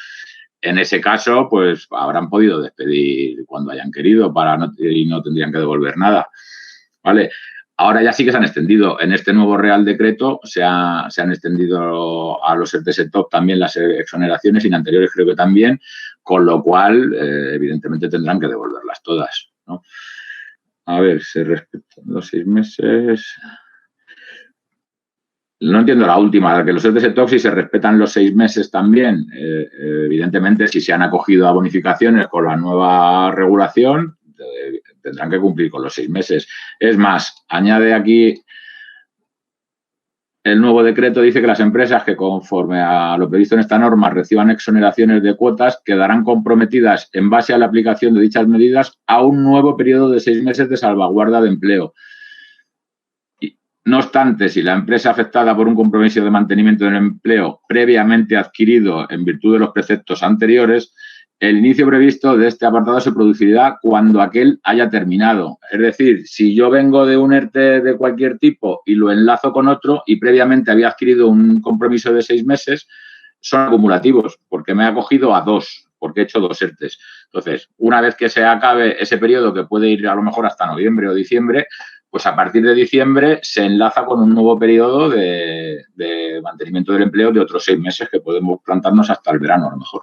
En ese caso, pues habrán podido despedir cuando hayan querido y no tendrían que devolver nada, ¿vale? Ahora ya sí que se han extendido. En este nuevo Real Decreto se han extendido a los ERTE top también las exoneraciones, y en anteriores creo que también, con lo cual, evidentemente, tendrán que devolverlas todas, ¿no? A ver, se respetan los 6 meses... No entiendo la última, que los ERTE top, si se respetan los 6 meses también, evidentemente, si se han acogido a bonificaciones con la nueva regulación, tendrán que cumplir con los 6 meses. Es más, añade aquí el nuevo decreto, dice que las empresas que, conforme a lo previsto en esta norma, reciban exoneraciones de cuotas, quedarán comprometidas en base a la aplicación de dichas medidas a un nuevo periodo de 6 meses de salvaguarda de empleo. No obstante, si la empresa afectada por un compromiso de mantenimiento del empleo previamente adquirido en virtud de los preceptos anteriores, el inicio previsto de este apartado se producirá cuando aquel haya terminado. Es decir, si yo vengo de un ERTE de cualquier tipo y lo enlazo con otro y previamente había adquirido un compromiso de 6 meses, son acumulativos, porque me he acogido a 2, porque he hecho 2 ERTEs. Entonces, una vez que se acabe ese periodo, que puede ir a lo mejor hasta noviembre o diciembre, pues a partir de diciembre se enlaza con un nuevo periodo de mantenimiento del empleo de otros 6 meses, que podemos plantarnos hasta el verano a lo mejor.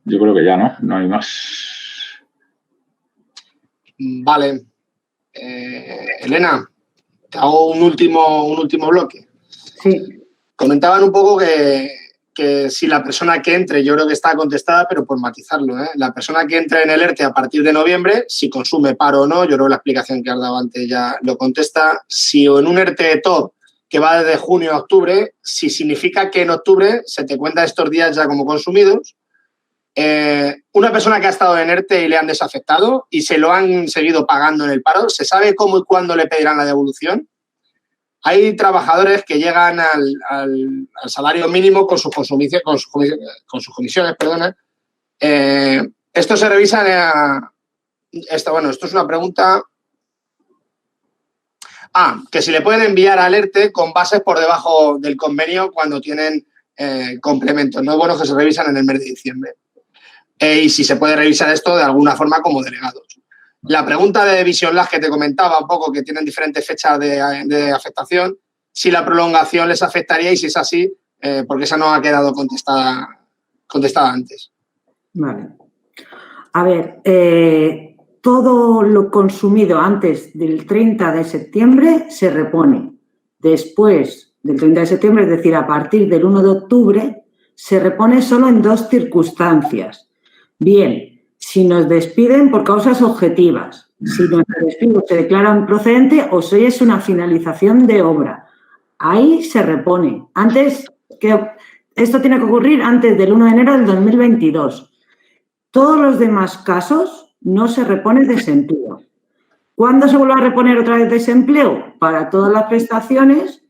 Yo creo que ya, ¿no? No hay más. Vale. Elena, te hago un último bloque. Sí. Comentaban un poco que si la persona que entre, yo creo que está contestada, pero por matizarlo, la persona que entre en el ERTE a partir de noviembre, si consume paro o no, yo creo que la explicación que has dado antes ya lo contesta. Si en un ERTE top que va desde junio a octubre, si significa que en octubre se te cuenta estos días ya como consumidos. Una persona que ha estado en ERTE y le han desafectado y se lo han seguido pagando en el paro, ¿se sabe cómo y cuándo le pedirán la devolución? Hay trabajadores que llegan al salario mínimo con sus comisiones, perdona. Esto se revisa esto es una pregunta. Que si le pueden enviar al ERTE con bases por debajo del convenio cuando tienen complementos. No es bueno que se revisan en el mes de diciembre. Y si se puede revisar esto de alguna forma como delegados. La pregunta de Vision Lab que te comentaba un poco, que tienen diferentes fechas de afectación, si la prolongación les afectaría y si es así, porque esa no ha quedado contestada antes. Vale. A ver, todo lo consumido antes del 30 de septiembre se repone. Después del 30 de septiembre, es decir, a partir del 1 de octubre, se repone solo en 2 circunstancias. Bien, si nos despiden por causas objetivas, si nuestro despido se declara improcedente o si es una finalización de obra. Ahí se repone. Esto tiene que ocurrir antes del 1 de enero del 2022. Todos los demás casos no se repone desempleo. ¿Cuándo se vuelve a reponer otra vez desempleo? Para todas las prestaciones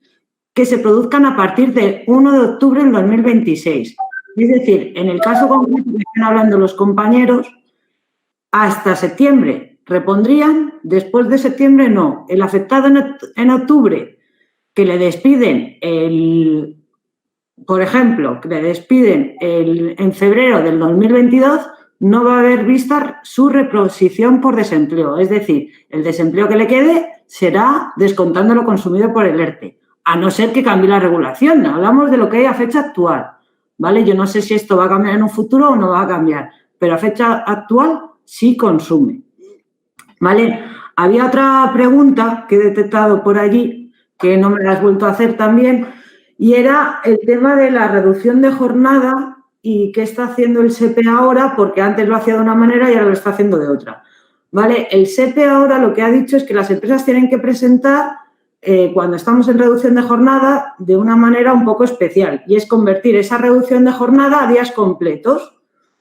que se produzcan a partir del 1 de octubre del 2026. Es decir, en el caso concreto que están hablando los compañeros, hasta septiembre repondrían, después de septiembre no. El afectado en octubre, que le despiden por ejemplo, que le despiden en febrero del 2022, no va a haber vista su reposición por desempleo. Es decir, el desempleo que le quede será descontando lo consumido por el ERTE, a no ser que cambie la regulación. Hablamos de lo que hay a fecha actual, ¿vale? Yo no sé si esto va a cambiar en un futuro o no va a cambiar, pero a fecha actual sí consume, ¿vale? Había otra pregunta que he detectado por allí, que no me la has vuelto a hacer también, y era el tema de la reducción de jornada y qué está haciendo el SEPE ahora, porque antes lo hacía de una manera y ahora lo está haciendo de otra, ¿vale? El SEPE ahora lo que ha dicho es que las empresas tienen que presentar cuando estamos en reducción de jornada de una manera un poco especial, y es convertir esa reducción de jornada a días completos,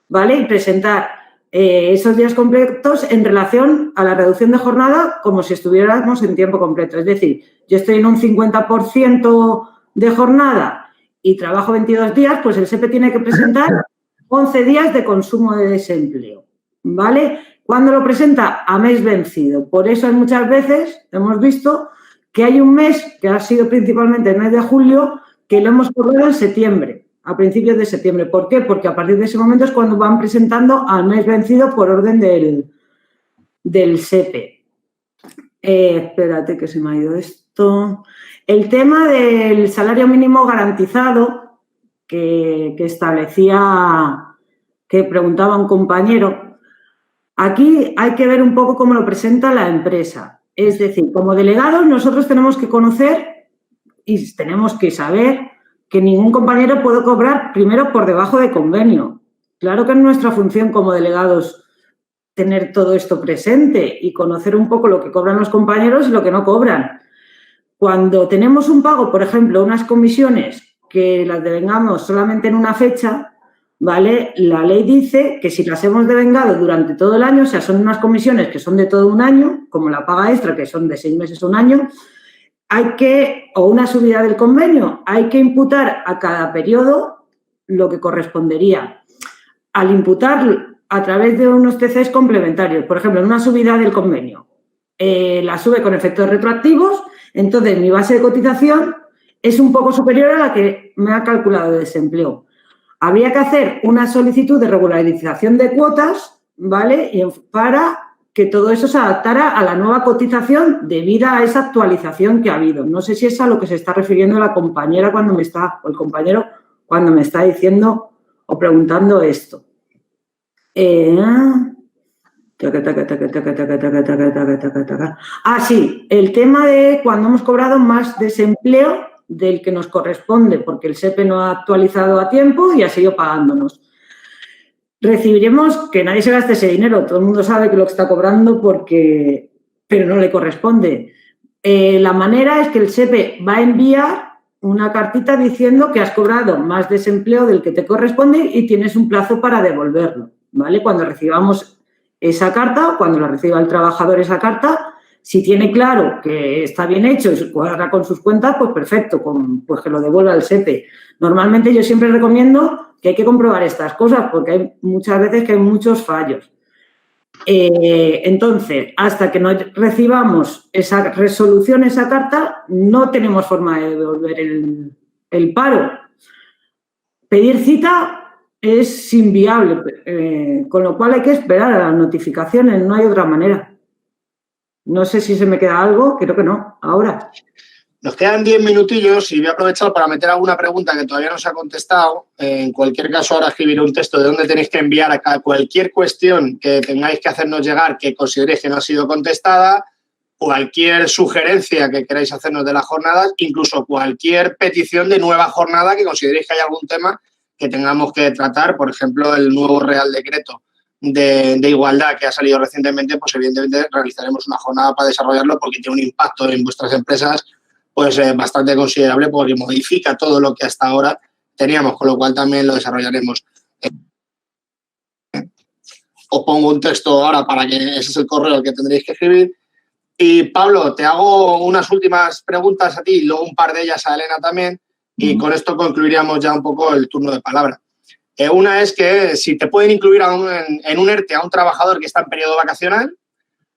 ¿vale? Y presentar esos días completos en relación a la reducción de jornada como si estuviéramos en tiempo completo. Es decir, yo estoy en un 50% de jornada y trabajo 22 días, pues el SEPE tiene que presentar 11 días de consumo de desempleo, ¿vale? ¿Cuándo lo presenta? A mes vencido. Por eso muchas veces hemos visto que hay un mes, que ha sido principalmente el mes de julio, que lo hemos cobrado en septiembre, a principios de septiembre. ¿Por qué? Porque a partir de ese momento es cuando van presentando al mes vencido por orden del SEPE. Espérate que se me ha ido esto. El tema del salario mínimo garantizado que establecía, que preguntaba un compañero, aquí hay que ver un poco cómo lo presenta la empresa. Es decir, como delegados nosotros tenemos que conocer y tenemos que saber que ningún compañero puede cobrar primero por debajo de convenio. Claro que es nuestra función como delegados tener todo esto presente y conocer un poco lo que cobran los compañeros y lo que no cobran. Cuando tenemos un pago, por ejemplo, unas comisiones que las devengamos solamente en una fecha, ¿vale? La ley dice que si las hemos devengado durante todo el año, o sea, son unas comisiones que son de todo un año, como la paga extra, que son de 6 meses o un año, o una subida del convenio, hay que imputar a cada periodo lo que correspondería. Al imputar a través de unos TCs complementarios, por ejemplo, en una subida del convenio, la sube con efectos retroactivos, entonces mi base de cotización es un poco superior a la que me ha calculado de desempleo. Habría que hacer una solicitud de regularización de cuotas, ¿vale? Para que todo eso se adaptara a la nueva cotización debida a esa actualización que ha habido. No sé si es a lo que se está refiriendo la compañera o el compañero cuando me está diciendo o preguntando esto. Sí, el tema de cuando hemos cobrado más desempleo del que nos corresponde, porque el SEPE no ha actualizado a tiempo y ha seguido pagándonos. Recibiremos que nadie se gaste ese dinero, todo el mundo sabe que lo está cobrando pero no le corresponde. La manera es que el SEPE va a enviar una cartita diciendo que has cobrado más desempleo del que te corresponde y tienes un plazo para devolverlo, ¿vale? Cuando recibamos esa carta, cuando la reciba el trabajador esa carta, si tiene claro que está bien hecho y se cuadra con sus cuentas, pues perfecto, pues que lo devuelva al SEPE. Normalmente yo siempre recomiendo que hay que comprobar estas cosas porque hay muchas veces que hay muchos fallos. Entonces, hasta que no recibamos esa resolución, esa carta, no tenemos forma de devolver el paro. Pedir cita es inviable, con lo cual hay que esperar a las notificaciones, no hay otra manera. No sé si se me queda algo, creo que no, ahora. Nos quedan 10 minutillos y voy a aprovechar para meter alguna pregunta que todavía no se ha contestado. En cualquier caso, ahora escribiré un texto de dónde tenéis que enviar a cualquier cuestión que tengáis que hacernos llegar que consideréis que no ha sido contestada, cualquier sugerencia que queráis hacernos de las jornadas, incluso cualquier petición de nueva jornada que consideréis que hay algún tema que tengamos que tratar, por ejemplo, el nuevo Real Decreto de igualdad que ha salido recientemente, pues evidentemente realizaremos una jornada para desarrollarlo porque tiene un impacto en vuestras empresas pues bastante considerable porque modifica todo lo que hasta ahora teníamos, con lo cual también lo desarrollaremos. Os pongo un texto ahora para que ese es el correo al que tendréis que escribir. Y Pablo, te hago unas últimas preguntas a ti y luego un par de ellas a Elena también y con esto concluiríamos ya un poco el turno de palabra. Una es que si te pueden incluir en un ERTE a un trabajador que está en periodo vacacional.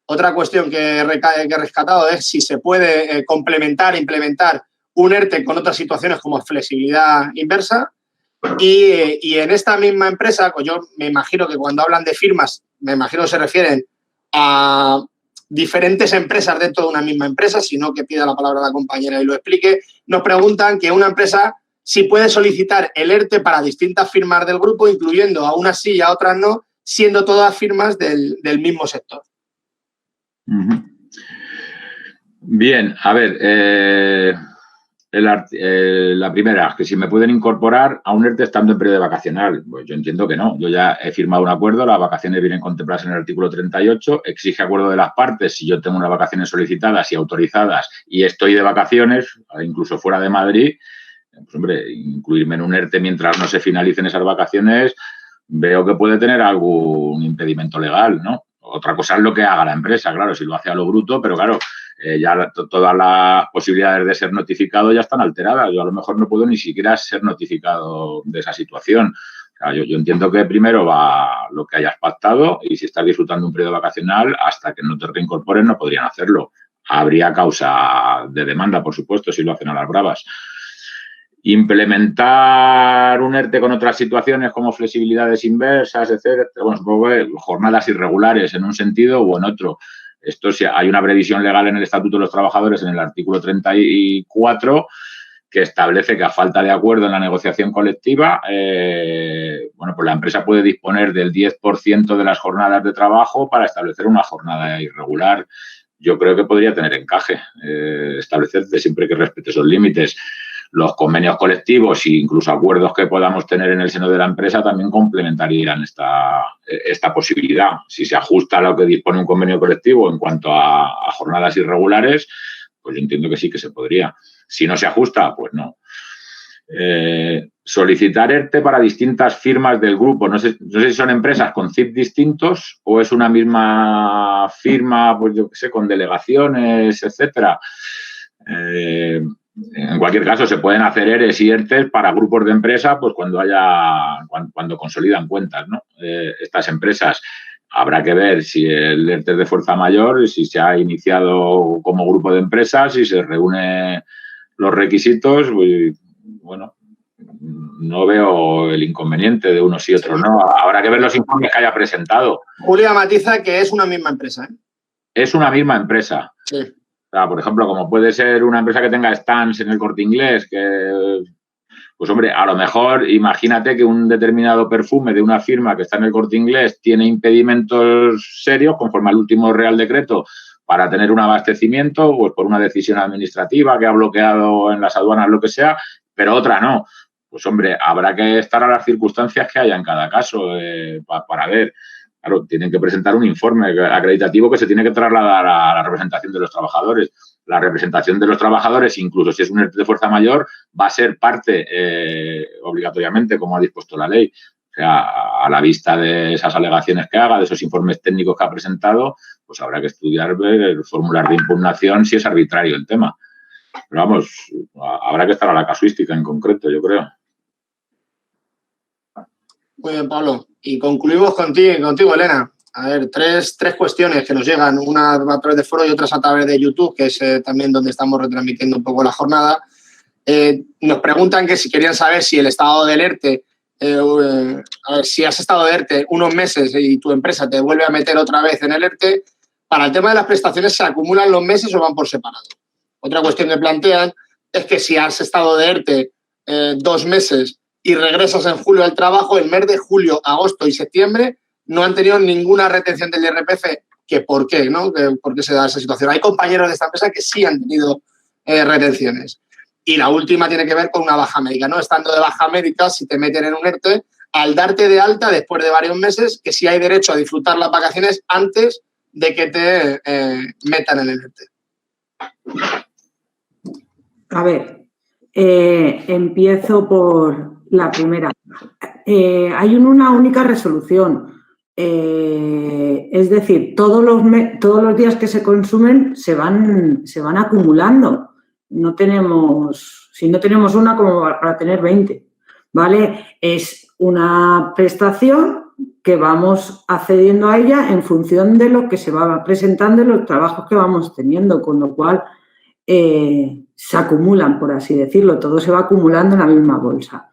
Otra cuestión que he rescatado es si se puede implementar un ERTE con otras situaciones como flexibilidad inversa. Y en esta misma empresa, pues yo me imagino que cuando hablan de firmas, me imagino que se refieren a diferentes empresas dentro de una misma empresa, sino que pida la palabra a la compañera y lo explique. Nos preguntan que una empresa si puede solicitar el ERTE para distintas firmas del grupo, incluyendo a unas sí y a otras no, siendo todas firmas del mismo sector. Bien, a ver, La primera, que si me pueden incorporar a un ERTE estando en periodo vacacional. Pues yo entiendo que no. Yo ya he firmado un acuerdo, las vacaciones vienen contempladas en el artículo 38, exige acuerdo de las partes si yo tengo unas vacaciones solicitadas y autorizadas y estoy de vacaciones, incluso fuera de Madrid, pues hombre, incluirme en un ERTE mientras no se finalicen esas vacaciones, veo que puede tener algún impedimento legal, ¿no? Otra cosa es lo que haga la empresa, claro, si lo hace a lo bruto, pero claro, ya todas las posibilidades de ser notificado ya están alteradas. Yo a lo mejor no puedo ni siquiera ser notificado de esa situación. O sea, yo entiendo que primero va lo que hayas pactado y si estás disfrutando un periodo vacacional, hasta que no te reincorporen no podrían hacerlo. Habría causa de demanda, por supuesto, si lo hacen a las bravas. Implementar un ERTE con otras situaciones como flexibilidades inversas, etcétera, bueno, supongo que jornadas irregulares en un sentido o en otro. Esto sí, hay una previsión legal en el Estatuto de los Trabajadores, en el artículo 34, que establece que a falta de acuerdo en la negociación colectiva, bueno, pues la empresa puede disponer del 10% de las jornadas de trabajo para establecer una jornada irregular. Yo creo que podría tener encaje, establecerse siempre que respete esos límites. Los convenios colectivos e incluso acuerdos que podamos tener en el seno de la empresa también complementarían esta posibilidad. Si se ajusta a lo que dispone un convenio colectivo en cuanto a jornadas irregulares, pues yo entiendo que sí que se podría. Si no se ajusta, pues no. Solicitar ERTE para distintas firmas del grupo. No sé si son empresas con CIF distintos o es una misma firma, pues yo qué sé, con delegaciones, etcétera. En cualquier caso, se pueden hacer ERES y ERTES para grupos de empresa, pues cuando consolidan cuentas, ¿no? Estas empresas, habrá que ver si el ERTE es de fuerza mayor, si se ha iniciado como grupo de empresas, si se reúnen los requisitos, pues, bueno, no veo el inconveniente de unos y otros, ¿no? Habrá que ver los informes que haya presentado. Julia matiza que es una misma empresa, ¿eh? Es una misma empresa. Sí. O sea, por ejemplo, como puede ser una empresa que tenga stands en el Corte Inglés, que, pues hombre, a lo mejor imagínate que un determinado perfume de una firma que está en el Corte Inglés tiene impedimentos serios conforme al último Real Decreto para tener un abastecimiento, pues por una decisión administrativa que ha bloqueado en las aduanas, lo que sea, pero otra no. Pues hombre, habrá que estar a las circunstancias que haya en cada caso para ver. Claro, tienen que presentar un informe acreditativo que se tiene que trasladar a la representación de los trabajadores. La representación de los trabajadores, incluso si es un ERTE de fuerza mayor, va a ser parte obligatoriamente, como ha dispuesto la ley. O sea, a la vista de esas alegaciones que haga, de esos informes técnicos que ha presentado, pues habrá que estudiar, ver, formular de impugnación si es arbitrario el tema. Pero vamos, habrá que estar a la casuística en concreto, yo creo. Muy bien, Pablo. Y concluimos contigo, Elena. A ver, tres cuestiones que nos llegan, una a través de foro y otras a través de YouTube, que es también donde estamos retransmitiendo un poco la jornada. Nos preguntan que si querían saber si el estado del ERTE, a ver, si has estado de ERTE unos meses y tu empresa te vuelve a meter otra vez en el ERTE, para el tema de las prestaciones, ¿se acumulan los meses o van por separado? Otra cuestión que plantean es que si has estado de ERTE 2 meses y regresas en julio al trabajo, el mes de julio, agosto y septiembre no han tenido ninguna retención del IRPF. ¿Que por qué, no? ¿Por qué se da esa situación? Hay compañeros de esta empresa que sí han tenido retenciones. Y la última tiene que ver con una baja médica, ¿no? Estando de baja médica, si te meten en un ERTE, al darte de alta después de varios meses, que sí hay derecho a disfrutar las vacaciones antes de que te metan en el ERTE. A ver, empiezo por la primera. Hay una única resolución. Es decir, todos los días que se consumen se van acumulando. Si no tenemos una como para tener 20, ¿vale? Es una prestación que vamos accediendo a ella en función de lo que se va presentando en los trabajos que vamos teniendo, con lo cual se acumulan, por así decirlo, todo se va acumulando en la misma bolsa.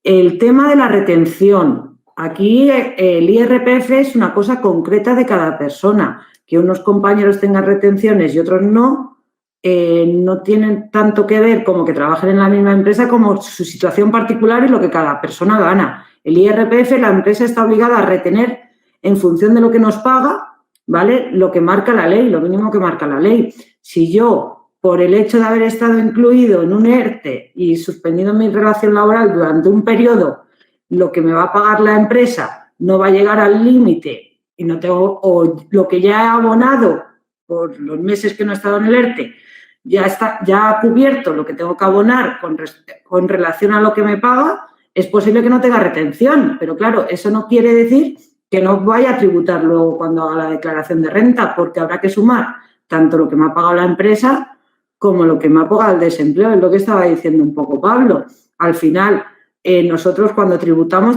El tema de la retención. Aquí el IRPF es una cosa concreta de cada persona. Que unos compañeros tengan retenciones y otros no tienen tanto que ver como que trabajen en la misma empresa como su situación particular y lo que cada persona gana. El IRPF, la empresa está obligada a retener en función de lo que nos paga, ¿vale? Lo que marca la ley, lo mínimo que marca la ley. Si yo por el hecho de haber estado incluido en un ERTE y suspendido mi relación laboral durante un periodo, lo que me va a pagar la empresa no va a llegar al límite y no tengo, o lo que ya he abonado por los meses que no he estado en el ERTE, ya ha cubierto lo que tengo que abonar con relación a lo que me paga, es posible que no tenga retención, pero claro, eso no quiere decir que no vaya a tributar luego cuando haga la declaración de renta, porque habrá que sumar tanto lo que me ha pagado la empresa como lo que me ha pagado el desempleo. Es lo que estaba diciendo un poco Pablo. Al final, nosotros cuando tributamos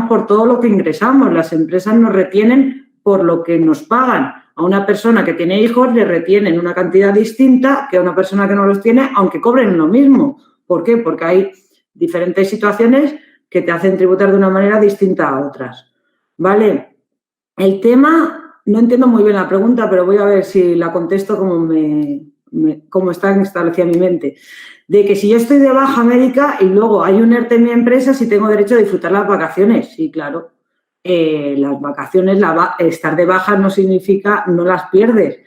por todo lo que ingresamos. Las empresas nos retienen por lo que nos pagan. A una persona que tiene hijos le retienen una cantidad distinta que a una persona que no los tiene, aunque cobren lo mismo. ¿Por qué? Porque hay diferentes situaciones que te hacen tributar de una manera distinta a otras. ¿Vale? El tema, no entiendo muy bien la pregunta, pero voy a ver si la contesto como está establecida en mi mente. De que si yo estoy de baja médica y luego hay un ERTE en mi empresa, si tengo derecho a disfrutar las vacaciones. Sí, claro. Las vacaciones, estar de baja no significa no las pierdes.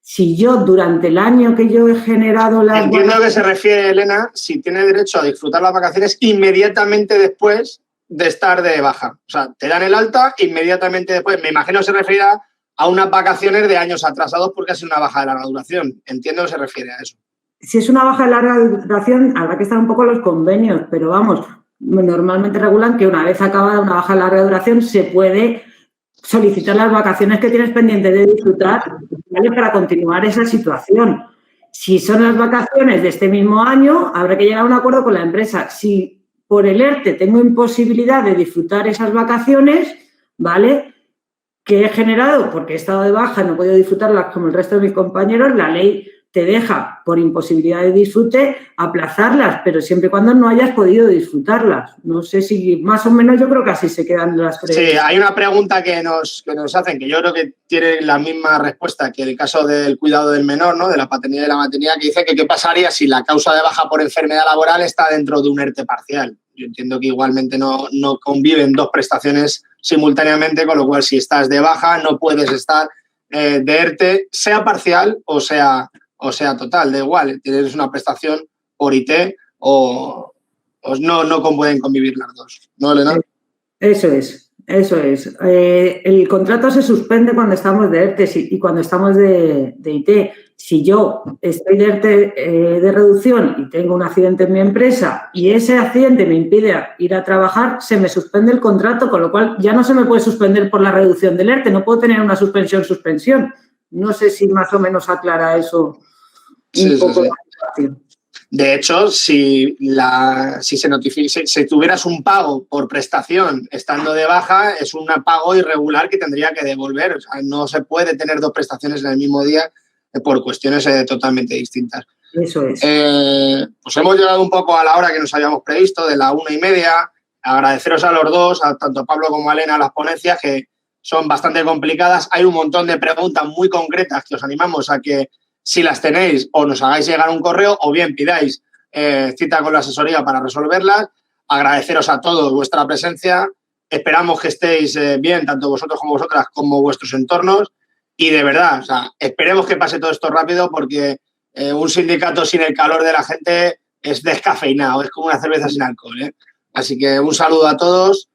Si yo durante el año que yo he generado las Entiendo vacaciones... que se refiere, Elena, si tiene derecho a disfrutar las vacaciones inmediatamente después de estar de baja. O sea, te dan el alta inmediatamente después. Me imagino que se referirá a unas vacaciones de años atrasados porque ha sido una baja de larga duración. Entiendo que se refiere a eso. Si es una baja de larga duración, habrá que estar un poco los convenios, pero vamos, normalmente regulan que una vez acabada una baja de larga duración se puede solicitar las vacaciones que tienes pendiente de disfrutar, ¿vale? Para continuar esa situación. Si son las vacaciones de este mismo año, habrá que llegar a un acuerdo con la empresa. Si por el ERTE tengo imposibilidad de disfrutar esas vacaciones, ¿vale?, que he generado porque he estado de baja y no he podido disfrutarlas como el resto de mis compañeros, la ley te deja, por imposibilidad de disfrute, aplazarlas, pero siempre y cuando no hayas podido disfrutarlas. No sé si más o menos yo creo que así se quedan las tres. Sí, hay una pregunta que nos hacen, que yo creo que tiene la misma respuesta que el caso del cuidado del menor, ¿no?, de la paternidad y la maternidad, que dice que qué pasaría si la causa de baja por enfermedad laboral está dentro de un ERTE parcial. Yo entiendo que igualmente no conviven dos prestaciones simultáneamente, con lo cual si estás de baja no puedes estar de ERTE, sea parcial o sea total, da igual, tienes una prestación por IT o no pueden convivir las dos, ¿no, Elena? Eso es. El contrato se suspende cuando estamos de ERTE y cuando estamos de IT. Si yo estoy de ERTE de reducción y tengo un accidente en mi empresa y ese accidente me impide ir a trabajar, se me suspende el contrato, con lo cual ya no se me puede suspender por la reducción del ERTE, no puedo tener una suspensión. No sé si más o menos aclara eso un poco. Sí. De hecho, si tuvieras un pago por prestación estando de baja, es un pago irregular que tendría que devolver. O sea, no se puede tener dos prestaciones en el mismo día por cuestiones totalmente distintas. Eso es. Pues hemos llegado un poco a la hora que nos habíamos previsto, de la 1:30. Agradeceros a los dos, tanto a Pablo como a Elena, las ponencias, que son bastante complicadas. Hay un montón de preguntas muy concretas que os animamos a que, si las tenéis, o nos hagáis llegar un correo o bien pidáis cita con la asesoría para resolverlas. Agradeceros a todos vuestra presencia. Esperamos que estéis bien, tanto vosotros como vosotras, como vuestros entornos. Y de verdad, o sea, esperemos que pase todo esto rápido, porque un sindicato sin el calor de la gente es descafeinado, es como una cerveza sin alcohol, ¿eh? Así que un saludo a todos.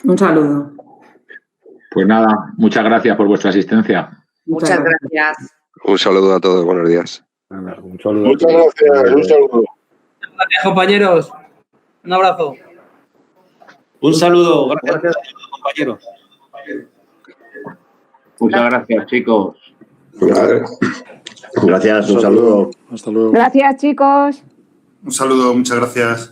Un saludo. Pues nada, muchas gracias por vuestra asistencia. Muchas gracias. Un saludo a todos, buenos días. Un saludo. Muchas gracias, un saludo. Gracias, compañeros. Un abrazo. Un saludo. Gracias, compañeros. Muchas gracias, chicos. Gracias, un saludo. Hasta luego. Gracias, chicos. Un saludo, muchas gracias.